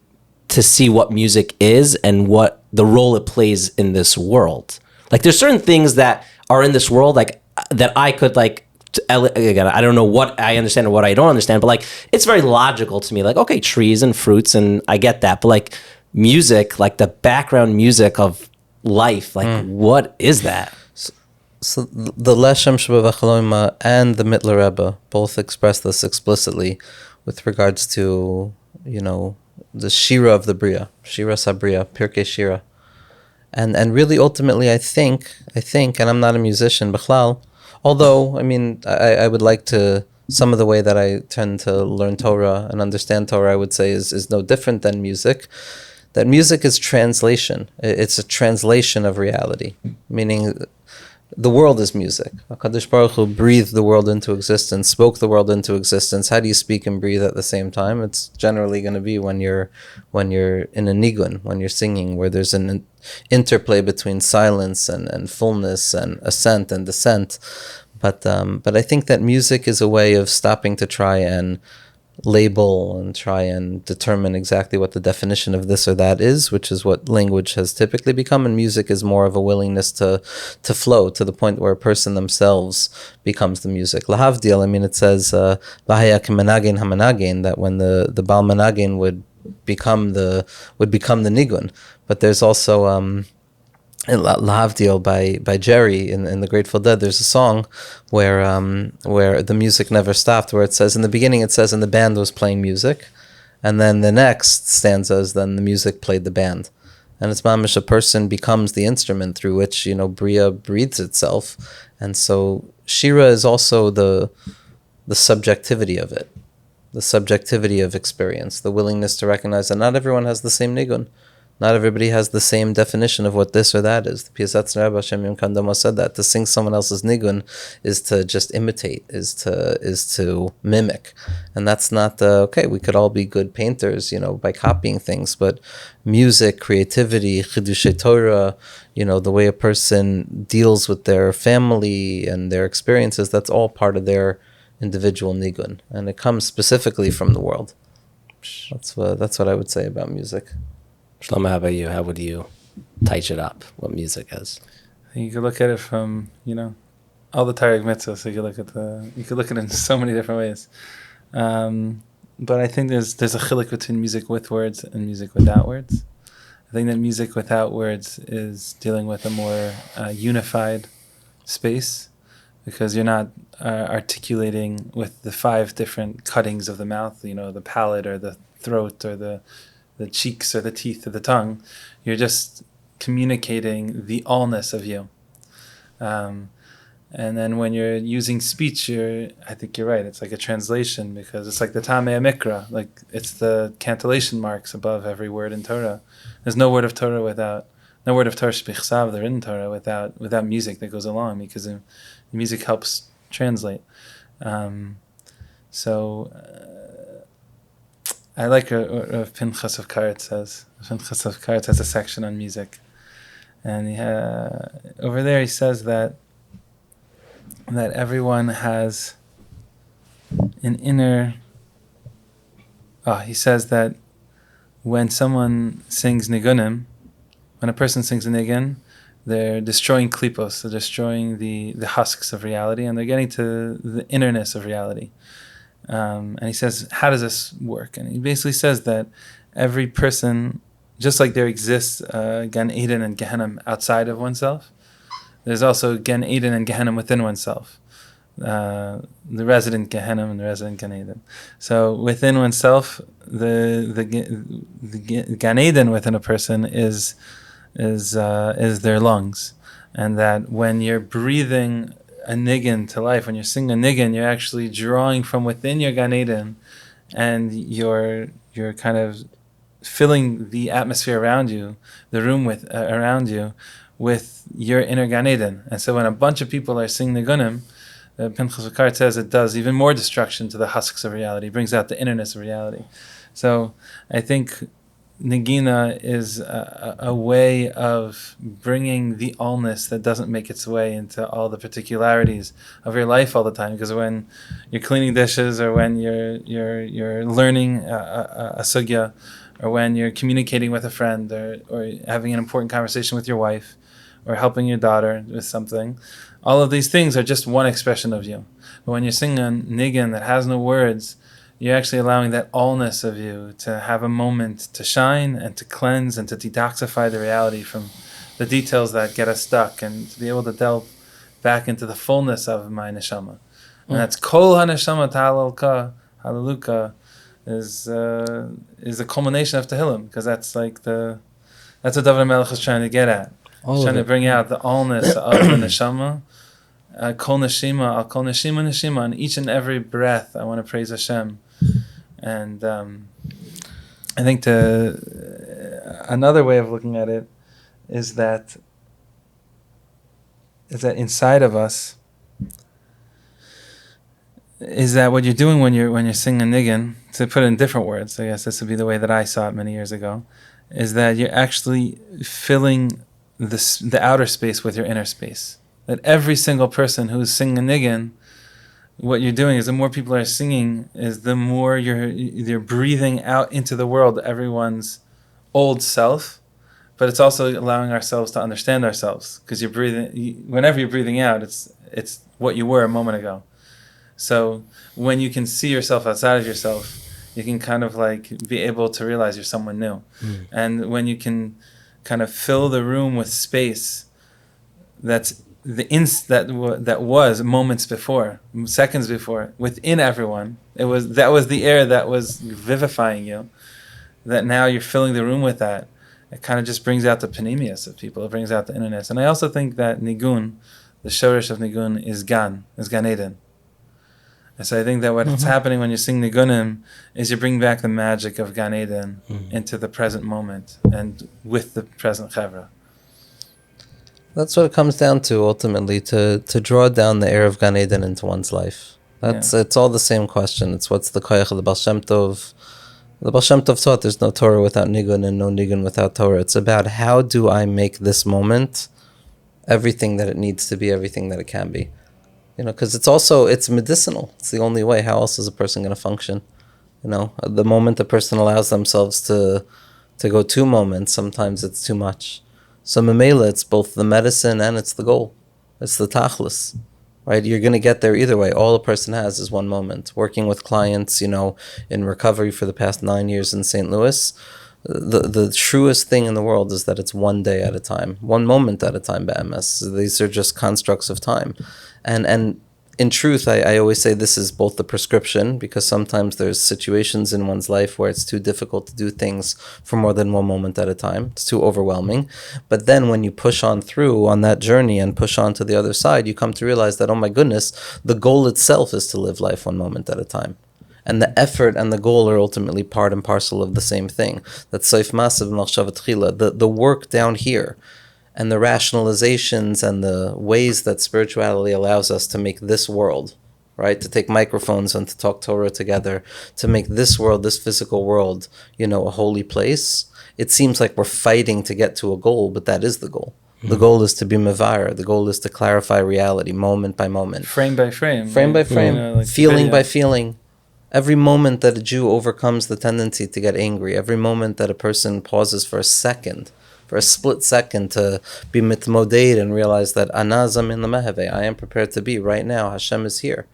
to see what music is and what the role it plays in this world. Like there's certain things that are in this world, like that I could like. Again, I don't know what I understand or what I don't understand, but like it's very logical to me. Like, okay, trees and fruits, and I get that. But like music, like the background music of life, like what is that? So the Lchaim Shebavachaloima and the Mittler Rebbe both express this explicitly with regards to, the Shira of the Bria, Shira Sabriya, Pirkei Shira. And really ultimately I think, and I'm not a musician, Bichlal, although, I would like to, some of the way that I tend to learn Torah and understand Torah, I would say is no different than music. That music is translation. It's a translation of reality, meaning the world is music. HaKadosh Baruch Hu breathed the world into existence, spoke the world into existence. How do you speak and breathe at the same time? It's generally going to be when you're in a nigun, when you're singing, where there's an interplay between silence and fullness and ascent and descent. But I think that music is a way of stopping to try and label and try and determine exactly what the definition of this or that is, which is what language has typically become, and music is more of a willingness to flow to the point where a person themselves becomes the music. Lahavdil, it says Bahaya Kemenagin Hamanagin, that when the Baal Menagin would become the nigun. But there's also Lahavdil by Jerry in the Grateful Dead, there's a song where the music never stopped, where it says, in the beginning it says, and the band was playing music, and then the next stanza is, then the music played the band. And it's mamish, a person becomes the instrument through which, Bria breathes itself. And so Shira is also the subjectivity of it, the subjectivity of experience, the willingness to recognize that not everyone has the same nigun. Not everybody has the same definition of what this or that is. The Piyasatzner Rebbe Hashem Yom Kandama said that to sing someone else's nigun is to just imitate, is to mimic, and that's not okay. We could all be good painters, by copying things, but music, creativity, chidushay Torah, the way a person deals with their family and their experiences, that's all part of their individual nigun, and it comes specifically from the world. That's what I would say about music. Shlomo, how about you? How would you touch it up? What music is? I think you could look at it from all the Targum mitzvahs. So you could look at it in so many different ways. But I think there's a chiluk between music with words and music without words. I think that music without words is dealing with a more unified space, because you're not articulating with the 5 different cuttings of the mouth, the palate or the throat or the cheeks or the teeth or the tongue. You're just communicating the allness of you. And then when you're using speech, I think you're right. It's like a translation, because it's like the Tamei Mikra, like it's the cantillation marks above every word in Torah. There's no word of Torah shpichsav, the written Torah, without music that goes along, because the music helps translate. I like what Pinchas of Karet says. Pinchas of Karet has a section on music, and over there he says that everyone has an inner. He says that when someone sings nigunim, when a person sings a nigun, they're destroying klipos, they're destroying the husks of reality, and they're getting to the innerness of reality. And he says, how does this work? And he basically says that every person, just like there exists Gan Eden and Gehenna outside of oneself, there's also Gan Eden and Gehenna within oneself. The resident Gehenna and the resident Gan Eden. So within oneself, the Gan Eden within a person is their lungs, and that when you're breathing a nigun to life, when you're singing a nigun, you're actually drawing from within your Gan Eden, and you're kind of filling the atmosphere around you, the room around you, with your inner Gan Eden. And so when a bunch of people are singing nigunim, Pinchas Vakar says it does even more destruction to the husks of reality, brings out the innerness of reality. So I think Nagina is a way of bringing the allness that doesn't make its way into all the particularities of your life all the time. Because when you're cleaning dishes, or when you're learning a sugya, or when you're communicating with a friend, or having an important conversation with your wife, or helping your daughter with something, all of these things are just one expression of you. But when you're singing a nigun that has no words, you're actually allowing that allness of you to have a moment to shine and to cleanse and to detoxify the reality from the details that get us stuck, and to be able to delve back into the fullness of my neshama. And that's kol ha-neshama ta'alalka, hallelujah, is a culmination of Tehillim, because that's what David HaMelech is trying to get at. He's trying to bring out the allness of the neshama. Kol neshima, al kol neshima neshima, on each and every breath I want to praise Hashem. And I think another way of looking at it is that inside of us is that what you're doing when you're singing a nigun, to put it in different words, I guess this would be the way that I saw it many years ago, is that you're actually filling the outer space with your inner space. That every single person who's singing a nigun, what you're doing is, the more people are singing, is the more you're breathing out into the world everyone's old self, but it's also allowing ourselves to understand ourselves, because you're breathing. Whenever you're breathing out, it's what you were a moment ago. So when you can see yourself outside of yourself, you can kind of like be able to realize you're someone new. And when you can kind of fill the room with space that's that was moments before, seconds before, within everyone, that was the air that was vivifying you, that now you're filling the room with that. It kind of just brings out the panemius of people. It brings out the innerness. And I also think that nigun, the shorish of nigun, is Gan Eden. And so I think that what's happening when you sing Nigunim is you bring back the magic of Gan Eden into the present moment and with the present Chevra. That's what it comes down to ultimately, to draw down the air of Gan Eden into one's life. It's all the same question. It's what's the koyach of the Baal Shem Tov. The Baal Shem Tov taught there's no Torah without Nigun and no Nigun without Torah. It's about how do I make this moment everything that it needs to be, everything that it can be. Because it's medicinal. It's the only way. How else is a person going to function? The moment a person allows themselves to go two moments, sometimes it's too much. So Mamela, it's both the medicine and it's the goal. It's the tachlis, right? You're going to get there either way. All a person has is one moment. Working with clients, in recovery for the past 9 years in St. Louis, the truest thing in the world is that it's one day at a time, one moment at a time, BMS. These are just constructs of time. And in truth, I always say this is both the prescription, because sometimes there's situations in one's life where it's too difficult to do things for more than one moment at a time. It's too overwhelming. But then when you push on through on that journey and push on to the other side, you come to realize that, oh my goodness, the goal itself is to live life one moment at a time. And the effort and the goal are ultimately part and parcel of the same thing. That's Soif Masav Machshavat Chila, the work down here. And the rationalizations and the ways that spirituality allows us to make this world, right? To take microphones and to talk Torah together, to make this world, this physical world, a holy place. It seems like we're fighting to get to a goal, but that is the goal. The goal is to be mevayer. The goal is to clarify reality moment by moment. Frame by frame. Frame by frame. Feeling by feeling. Every moment that a Jew overcomes the tendency to get angry, every moment that a person pauses for a second, for a split second, to be mitmoded and realize that anazam in the meheve, I am prepared to be right now, Hashem is here.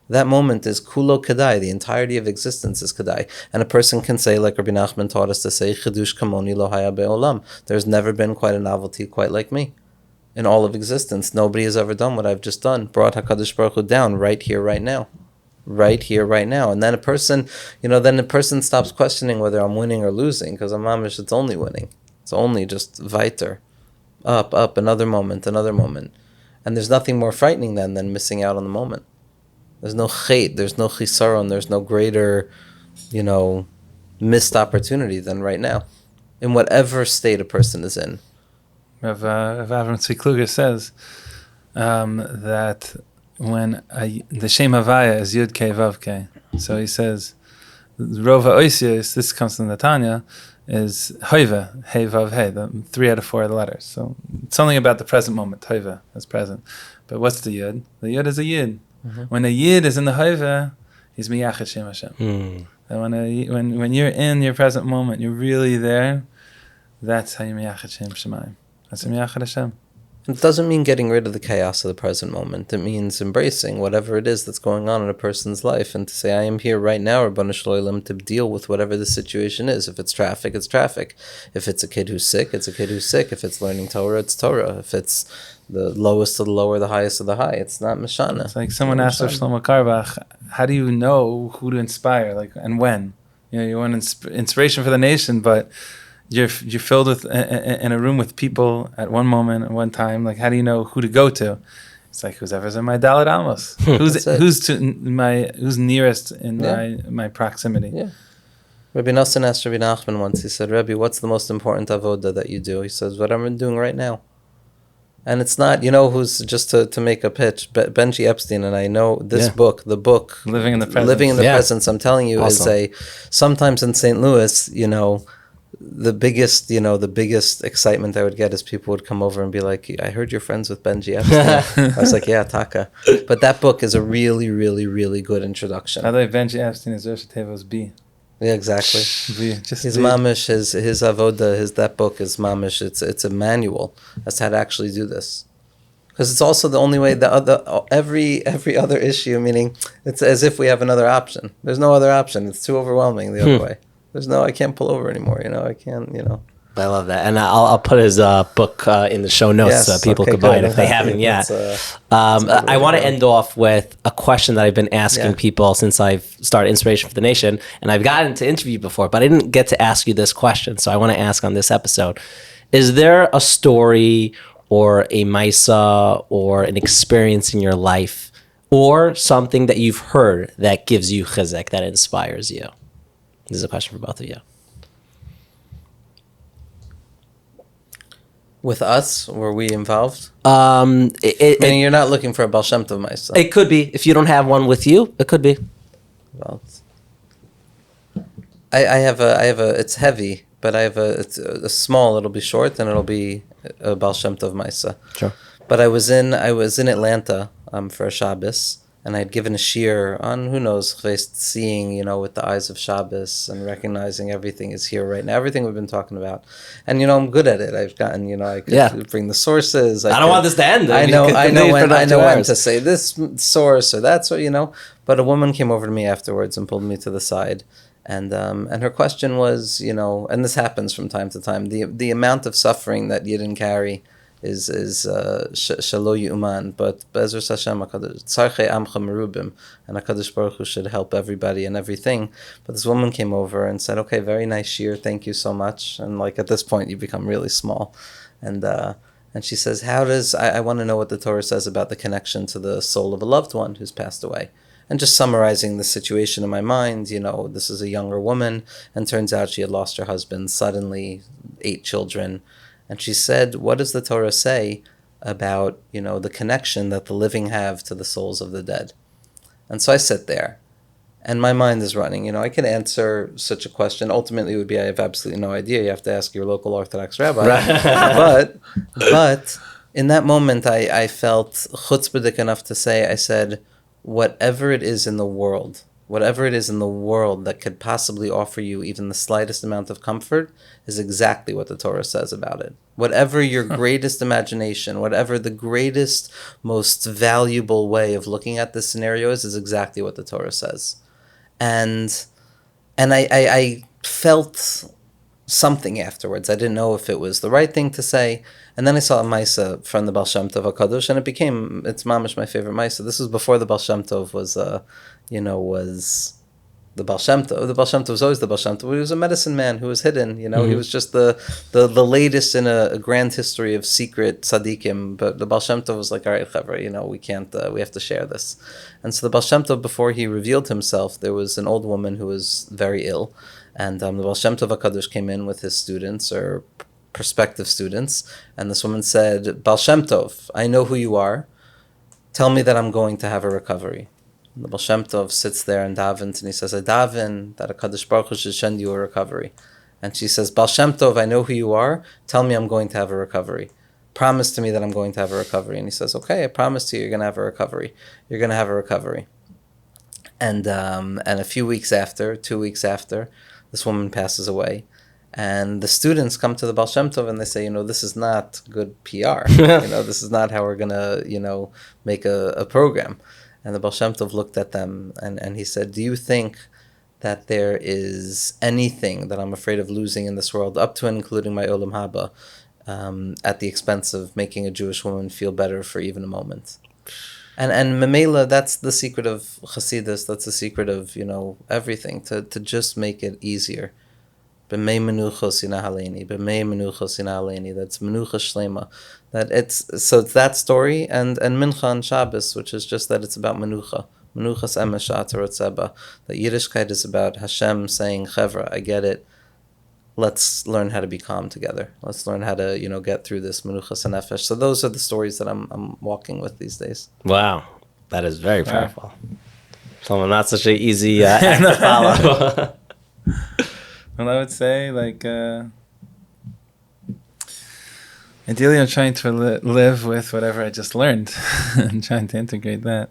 That moment is kulo kedai, the entirety of existence is kedai. And a person can say, like Rabbi Nachman taught us to say, chidush kamoni lo haya be'olam. There's never been quite a novelty quite like me. In all of existence, nobody has ever done what I've just done. Brought HaKadosh Baruch Hu down right here, right now. Right here, right now. And then a person, stops questioning whether I'm winning or losing, because I'm mamish, it's only winning. It's only just weiter. Up, another moment. And there's nothing more frightening than missing out on the moment. There's no chait, there's no chisaron, there's no greater, missed opportunity than right now. In whatever state a person is in. Rav Avram Tzvi Kluger says that when the Shem Havaya is Yud Kei Vav Kei. So he says, Rova Oisius, this comes from the Tanya, is Hoive, Hey Vav Hey, the 3 out of 4 of the letters. So it's something about the present moment, Hoive, is present. But what's the Yud? The Yud is a Yid. Mm-hmm. When a Yid is in the Hoive, he's Miyachad Shem Hashem. And when you're in your present moment, you're really there, that's how you Miyachad Shem Shemayim. That's Miyachad Hashem. It doesn't mean getting rid of the chaos of the present moment. It means embracing whatever it is that's going on in a person's life, and to say, I am here right now, Rabbanu Shloim, to deal with whatever the situation is. If it's traffic, it's traffic. If it's a kid who's sick, it's a kid who's sick. If it's learning Torah, it's Torah. If it's the lowest of the low or the highest of the high, it's not Mishana. It's like someone asked of Shlomo Karbach, how do you know who to inspire, and when? You want inspiration for the nation, but you're filled with in a room with people at one moment, at one time. How do you know who to go to? It's like whoever's in my Dalet Amos. Who's nearest in my proximity. Yeah. Rabbi Nosson asked Rabbi Nachman once. He said, Rabbi, what's the most important avoda that you do? He says, what I'm doing right now. And it's not, who's just to make a pitch. Benji Epstein, and I know this book, the book Living in the Presence. I'm telling you, awesome. Sometimes in St. Louis, the biggest excitement I would get is people would come over and be like, I heard you're friends with Benji Epstein. I was like, yeah, Taka. But that book is a really, really, really good introduction. By the way, Benji Epstein is Rosh Tevo's B. Yeah, exactly. His mamish, his avoda, that book is mamish. It's a manual as to how to actually do this. Because it's also the only way. Every other issue, meaning it's as if we have another option. There's no other option. It's too overwhelming the other way. I can't pull over anymore, I can't, I love that. And I'll put his book in the show notes so people can buy it if they haven't yet. I want to end off with a question that I've been asking people since I've started Inspiration for the Nation. And I've gotten to interview before, but I didn't get to ask you this question. So I want to ask on this episode. Is there a story or a Maisa or an experience in your life or something that you've heard that gives you chizek, that inspires you? This is a question for both of you. With us, were we involved? Meaning You're not looking for a Baal Shem Tov myself. It could be. If you don't have one with you, it could be. Well, I have a, it's heavy, but I have it's a small, it'll be short, and it'll be a Baal Shem Tov Maisa. Sure. But I was in Atlanta for a Shabbos, and I had given a shiur on, who knows, seeing, with the eyes of Shabbos and recognizing everything is here right now, everything we've been talking about. And, I'm good at it. I've gotten, I could bring the sources. I don't want this to end. I know when to say this source or that source, But a woman came over to me afterwards and pulled me to the side. And her question was, and this happens from time to time, the amount of suffering that Yidden carry is shelo yu'man, but be'ezras Hashem, tzarchei amcha merubim, and HaKadosh Baruch Hu should help everybody and everything. But this woman came over and said, okay, very nice shiur, thank you so much. And at this point, you become really small. And she says, I want to know what the Torah says about the connection to the soul of a loved one who's passed away. And just summarizing the situation in my mind, this is a younger woman, and turns out she had lost her husband suddenly, 8 children. And she said, what does the Torah say about, the connection that the living have to the souls of the dead? And so I sit there, and my mind is running. I can answer such a question. Ultimately, it would be, I have absolutely no idea. You have to ask your local Orthodox rabbi. Right. But in that moment, I felt chutzpahdik enough to say, I said, whatever it is in the world that could possibly offer you even the slightest amount of comfort is exactly what the Torah says about it. Whatever your greatest imagination, whatever the greatest, most valuable way of looking at this scenario is exactly what the Torah says. And I felt something afterwards. I didn't know if it was the right thing to say. And then I saw a Maisa from the Baal Shem Tov HaKadosh, and it's mamish my favorite Maisa. This was before the Baal Shem Tov was the Baal Shem Tov. The Baal Shem Tov was always the Baal Shem Tov. He was a medicine man who was hidden. He was just the latest in a grand history of secret tzaddikim. But the Baal Shem Tov was like, all right, chavra, we can't, we have to share this. And so the Baal Shem Tov, before he revealed himself, there was an old woman who was very ill. And the Baal Shem Tov HaKadosh came in with his students, or prospective students, and this woman said, Baal Shem Tov, I know who you are. Tell me that I'm going to have a recovery. And the Baal Shem Tov sits there and davens, and he says, I daven that HaKadosh Baruch Hu should send you a recovery. And she says, Baal Shem Tov, I know who you are. Tell me I'm going to have a recovery. Promise to me that I'm going to have a recovery. And he says, okay, I promise to you, you're going to have a recovery. You're going to have a recovery. And a few weeks after, 2 weeks after, this woman passes away. And the students come to the Baal Shem Tov and they say, this is not good PR. This is not how we're going to, make a program. And the Baal Shem Tov looked at them and he said, do you think that there is anything that I'm afraid of losing in this world, up to and including my Olam Haba, at the expense of making a Jewish woman feel better for even a moment? And Mamela, that's the secret of chasidus, that's the secret of, everything, to just make it easier. B'mei menucha sina haleni, b'mei menucha sina haleni. That's menucha shlema. It's that story and mincha and Shabbos, which is just that it's about menucha. Menuchas emes sha'atarot seba. That Yiddishkeit is about Hashem saying, Chevra, I get it. Let's learn how to be calm together. Let's learn how to, get through this menuchas nefesh. So those are the stories that I'm walking with these days. Wow, that is very powerful. So not such an easy act to follow. Well, I would say, ideally I'm trying to live with whatever I just learned and trying to integrate that.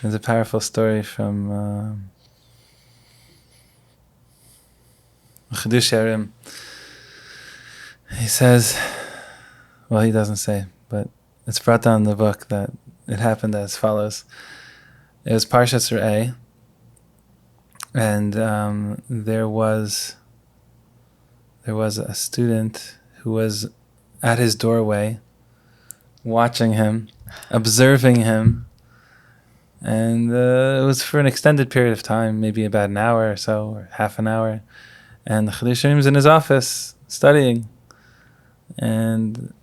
There's a powerful story from Chidush Yarim. He says, well, he doesn't say, but it's brought down in the book that it happened as follows. It was Parshas Re'eh, and there was a student who was at his doorway, watching him, observing him, and it was for an extended period of time, maybe about an hour or so, or half an hour, and the Chidush Yarim was in his office studying, and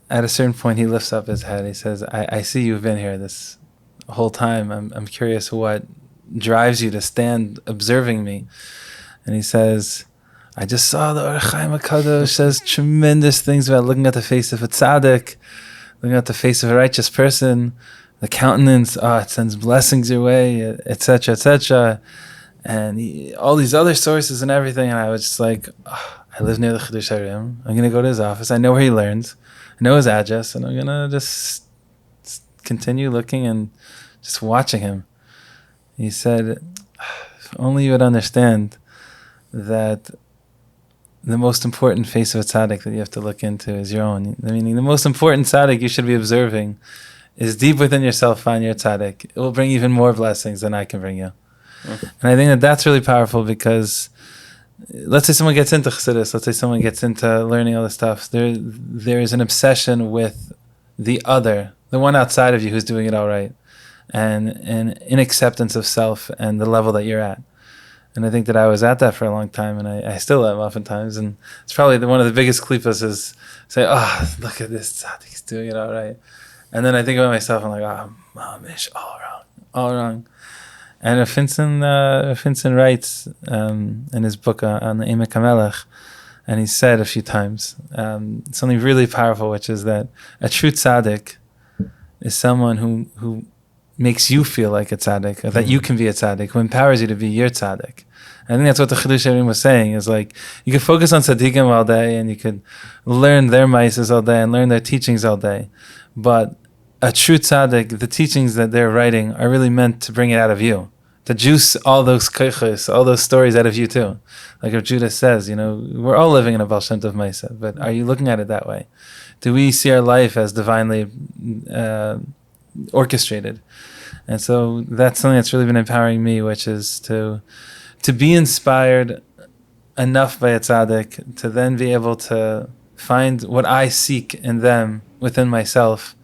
at a certain point, he lifts up his head. He says, I see you've been here this whole time. I'm curious what drives you to stand observing me. And he says, I just saw the Lchaim HaKadosh says tremendous things about looking at the face of a tzaddik, looking at the face of a righteous person, the countenance, it sends blessings your way, etc., etc. And all these other sources and everything. And I was just like, I live near the Chidush Harim. I'm going to go to his office. I know where he learns. I know his address. And I'm going to just continue looking and just watching him. He said, if only you would understand that the most important face of a tzaddik that you have to look into is your own. Meaning the most important tzaddik you should be observing is deep within yourself. Find your tzaddik. It will bring even more blessings than I can bring you. And I think that that's really powerful because let's say someone gets into chasidus, let's say someone gets into learning all this stuff, there is an obsession with the other, the one outside of you who's doing it all right, and in acceptance of self and the level that you're at. And I think that I was at that for a long time, and I still am oftentimes. And it's probably one of the biggest klipas is say, look at this tzaddik, he's doing it all right. And then I think about myself, I'm like, mamish, all wrong. And Rav Finson writes in his book on the Emek HaMelech, and he said a few times something really powerful, which is that a true tzaddik is someone who makes you feel like a tzaddik, or that you can be a tzaddik, who empowers you to be your tzaddik. I think that's what the Chidush Harim was saying, is like, you could focus on tzaddikim all day, and you could learn their ma'ases all day, and learn their teachings all day. But a true tzaddik, the teachings that they're writing are really meant to bring it out of you, to juice all those koiches, all those stories out of you too. Like if Judah says, we're all living in a Baal Shem Tov ma'aseh, but are you looking at it that way? Do we see our life as divinely orchestrated? And so that's something that's really been empowering me, which is to be inspired enough by a tzaddik to then be able to find what I seek in them within myself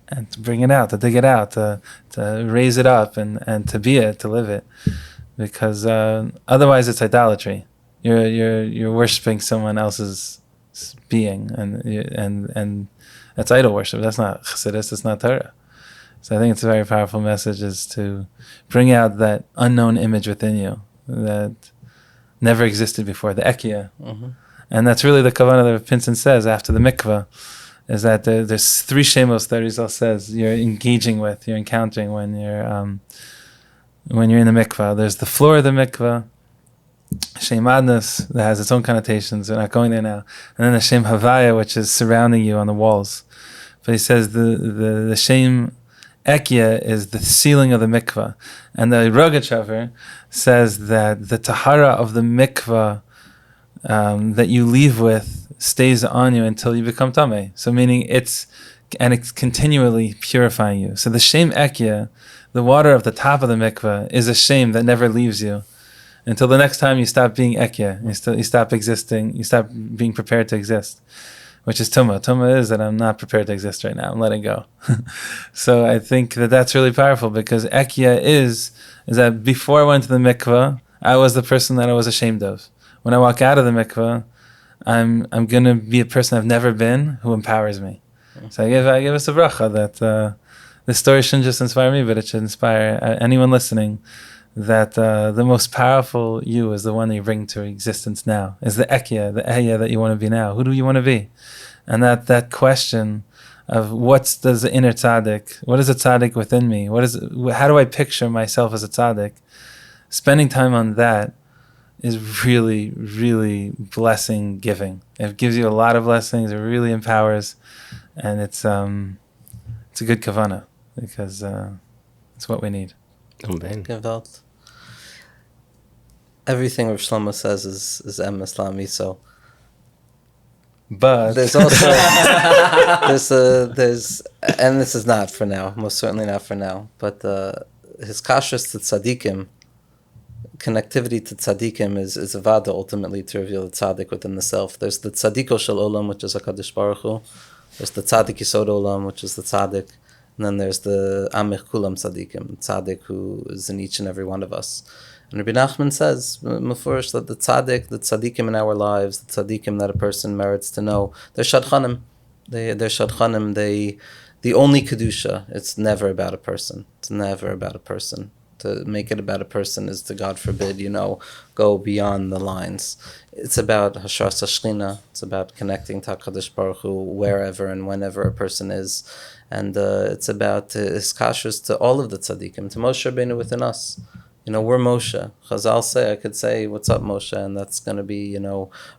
and to bring it out, to dig it out, to raise it up and to be it, to live it. Because otherwise it's idolatry. You're worshiping someone else's being, and that's idol worship. That's not chasidus, it's not Torah. So I think it's a very powerful message, is to bring out that unknown image within you that never existed before, the ekiyah. Mm-hmm. And that's really the kavanah that Pinson says after the mikvah, is that there's three shemos that Rizal says you're engaging with, you're encountering when you're in the mikvah. There's the floor of the mikvah, Shem Adnus, that has its own connotations. We're not going there now. And then the Shem Havaya, which is surrounding you on the walls. But he says the Shem Ekya is the ceiling of the mikvah. And the Rogachover says that the tahara of the mikvah that you leave with stays on you until you become tameh. So meaning it's continually purifying you. So the Shem Ekya, the water of the top of the mikvah, is a shame that never leaves you until the next time you stop being Ekya, you stop existing, you stop being prepared to exist, which is Tumah. Tumah is that I'm not prepared to exist right now, I'm letting go. So I think that that's really powerful, because Ekya is that before I went to the mikvah, I was the person that I was ashamed of. When I walk out of the mikvah, I'm going to be a person I've never been, who empowers me. So I give us a bracha that this story shouldn't just inspire me, but it should inspire anyone listening, that the most powerful you is the one that you bring to existence now, is the ekya, the ehya that you want to be now. Who do you want to be? And that question of what does the inner tzaddik, what is a tzaddik within me? How do I picture myself as a tzaddik? Spending time on that is really, really blessing giving. It gives you a lot of blessings. It really empowers, and it's a good kavanah, because it's what we need. Amen. Gewalt. Everything Rav Shlomo says is Islami, so. But there's also there's and this is not for now, most certainly not for now, but his kashrus to tzaddikim, connectivity to tzaddikim is a vada ultimately to reveal the tzaddik within the self. There's the tzaddiko shel olam, which is HaKadosh Baruch Hu. There's the tzaddik yisod olam, which is the tzaddik. And then there's the amich kulam tzaddikim, tzaddik who is in each and every one of us. And Rabbi Nachman says, mufurish, that the tzaddik, the tzaddikim in our lives, the tzaddikim that a person merits to know, they're shadchanim. They're shadchanim. The only kedusha. It's never about a person. It's never about a person. To make it about a person is to, God forbid, go beyond the lines. It's about hashras hashchina. It's about connecting to HaKadosh Baruch Hu wherever and whenever a person is. And it's about iskashrus to all of the tzaddikim, to Moshe Rabbeinu within us. We're Moshe. Chazal say, I could say, what's up, Moshe? And that's going to be, a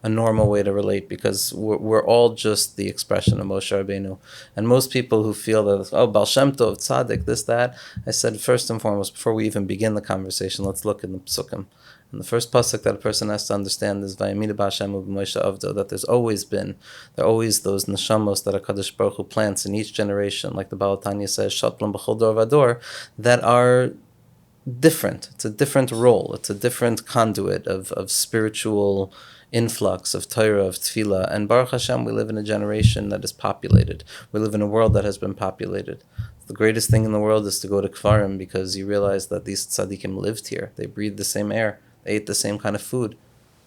normal way to relate, because we're all just the expression of Moshe Rabbeinu. And most people who feel that, Baal Shem Tov, tzaddik, this, that, I said, first and foremost, before we even begin the conversation, let's look in the psukim. And the first pasuk that a person has to understand is Vayamida B'Hashem u'b'Moshe Avdo, that there are always those neshamos that HaKadosh Baruch Hu plants in each generation, like the Baal Tanya says, Shatlam B'chol Dor V'Dor, that are different. It's a different role. It's a different conduit of spiritual influx, of Torah, of Tefillah. And Baruch Hashem, we live in a generation that is populated. We live in a world that has been populated. The greatest thing in the world is to go to Kfarim, because you realize that these tzaddikim lived here. They breathed the same air. They ate the same kind of food.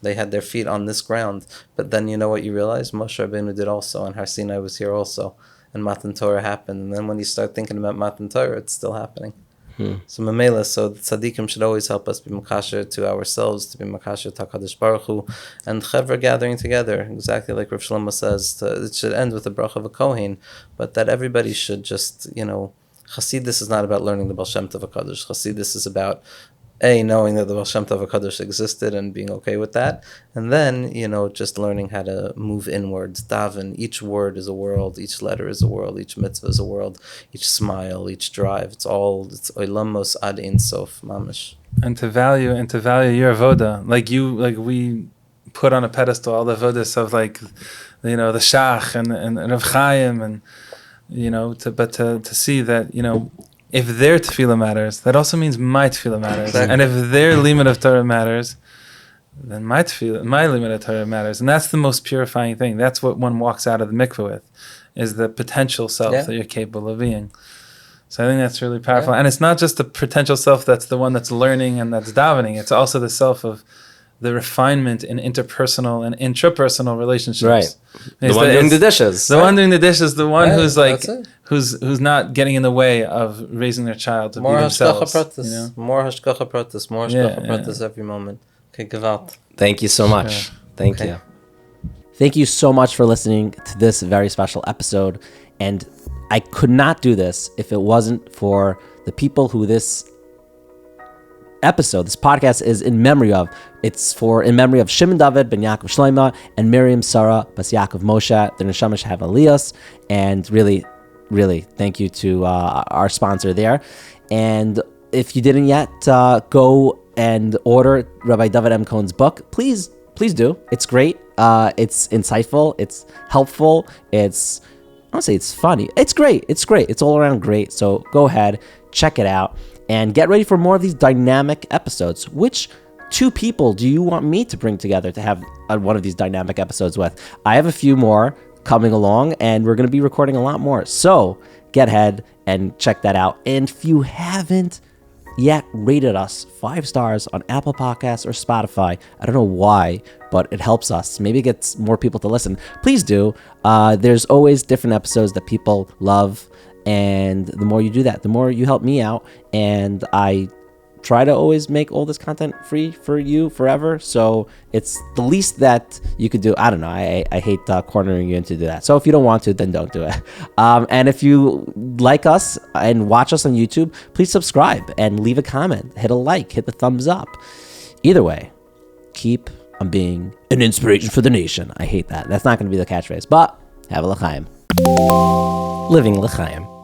They had their feet on this ground. But then you know what you realize? Moshe Rabbeinu did also, and Har Sinai was here also. And Matan Torah happened. And then when you start thinking about Matan Torah, it's still happening. So Mamela, so the tzaddikim should always help us be makasher to ourselves, to be makasher to HaKadosh Baruch Hu, and chevra gathering together, exactly like Rav Shlomo says. It should end with the bracha of a kohen, but that everybody should just, chasidus is not about learning the Baal Shem Tov HaKadosh. Chasidus is about knowing that the Baal Shem Tov HaKadosh existed and being okay with that, and then, just learning how to move inwards, daven. Each word is a world, each letter is a world, each mitzvah is a world, each smile, each drive, it's oilamos ad ein sof, mamish. And to value your avoda, like we put on a pedestal all the avodas of the Shach and Rav Chaim, and to see that, if their tefillah matters, that also means my tefillah matters. Exactly. And if their limit of Torah matters, then my limit of Torah matters. And that's the most purifying thing. That's what one walks out of the mikveh with, is the potential self that you're capable of being. So I think that's really powerful. Yeah. And it's not just the potential self that's the one that's learning and that's davening. It's also the self of the refinement in interpersonal and intrapersonal relationships. Right. The one doing the dishes. The one doing the dishes, the one who's who's not getting in the way of raising their child to be themselves. More hashgacha pratis, more hashgacha pratis every moment. Okay, gewalt. Thank you so much. Thank you. Thank you so much for listening to this very special episode. And I could not do this if it wasn't for the people who this podcast is in memory of. It's in memory of Shimon David ben Yaakov Shlomo and Miriam Sarah bas Yaakov Moshe. The neshama have Aliyah, and really, really thank you to our sponsor there. And if you didn't yet, go and order Rabbi David M. Cohen's book. Please do. It's great. It's insightful. It's helpful. I don't say it's funny. It's great. It's all around great. So go ahead, check it out. And get ready for more of these dynamic episodes. Which two people do you want me to bring together to have one of these dynamic episodes with? I have a few more coming along, and we're going to be recording a lot more. So get ahead and check that out. And if you haven't yet rated us 5 stars on Apple Podcasts or Spotify, I don't know why, but it helps us. Maybe it gets more people to listen. Please do. There's always different episodes that people love. And the more you do that, the more you help me out. And I try to always make all this content free for you forever. So it's the least that you could do. I don't know. I hate cornering you into do that. So if you don't want to, then don't do it. And if you like us and watch us on YouTube, please subscribe and leave a comment. Hit a like. Hit the thumbs up. Either way, keep on being an inspiration for the nation. I hate that. That's not going to be the catchphrase. But have a Lchaim. Living Lchaim.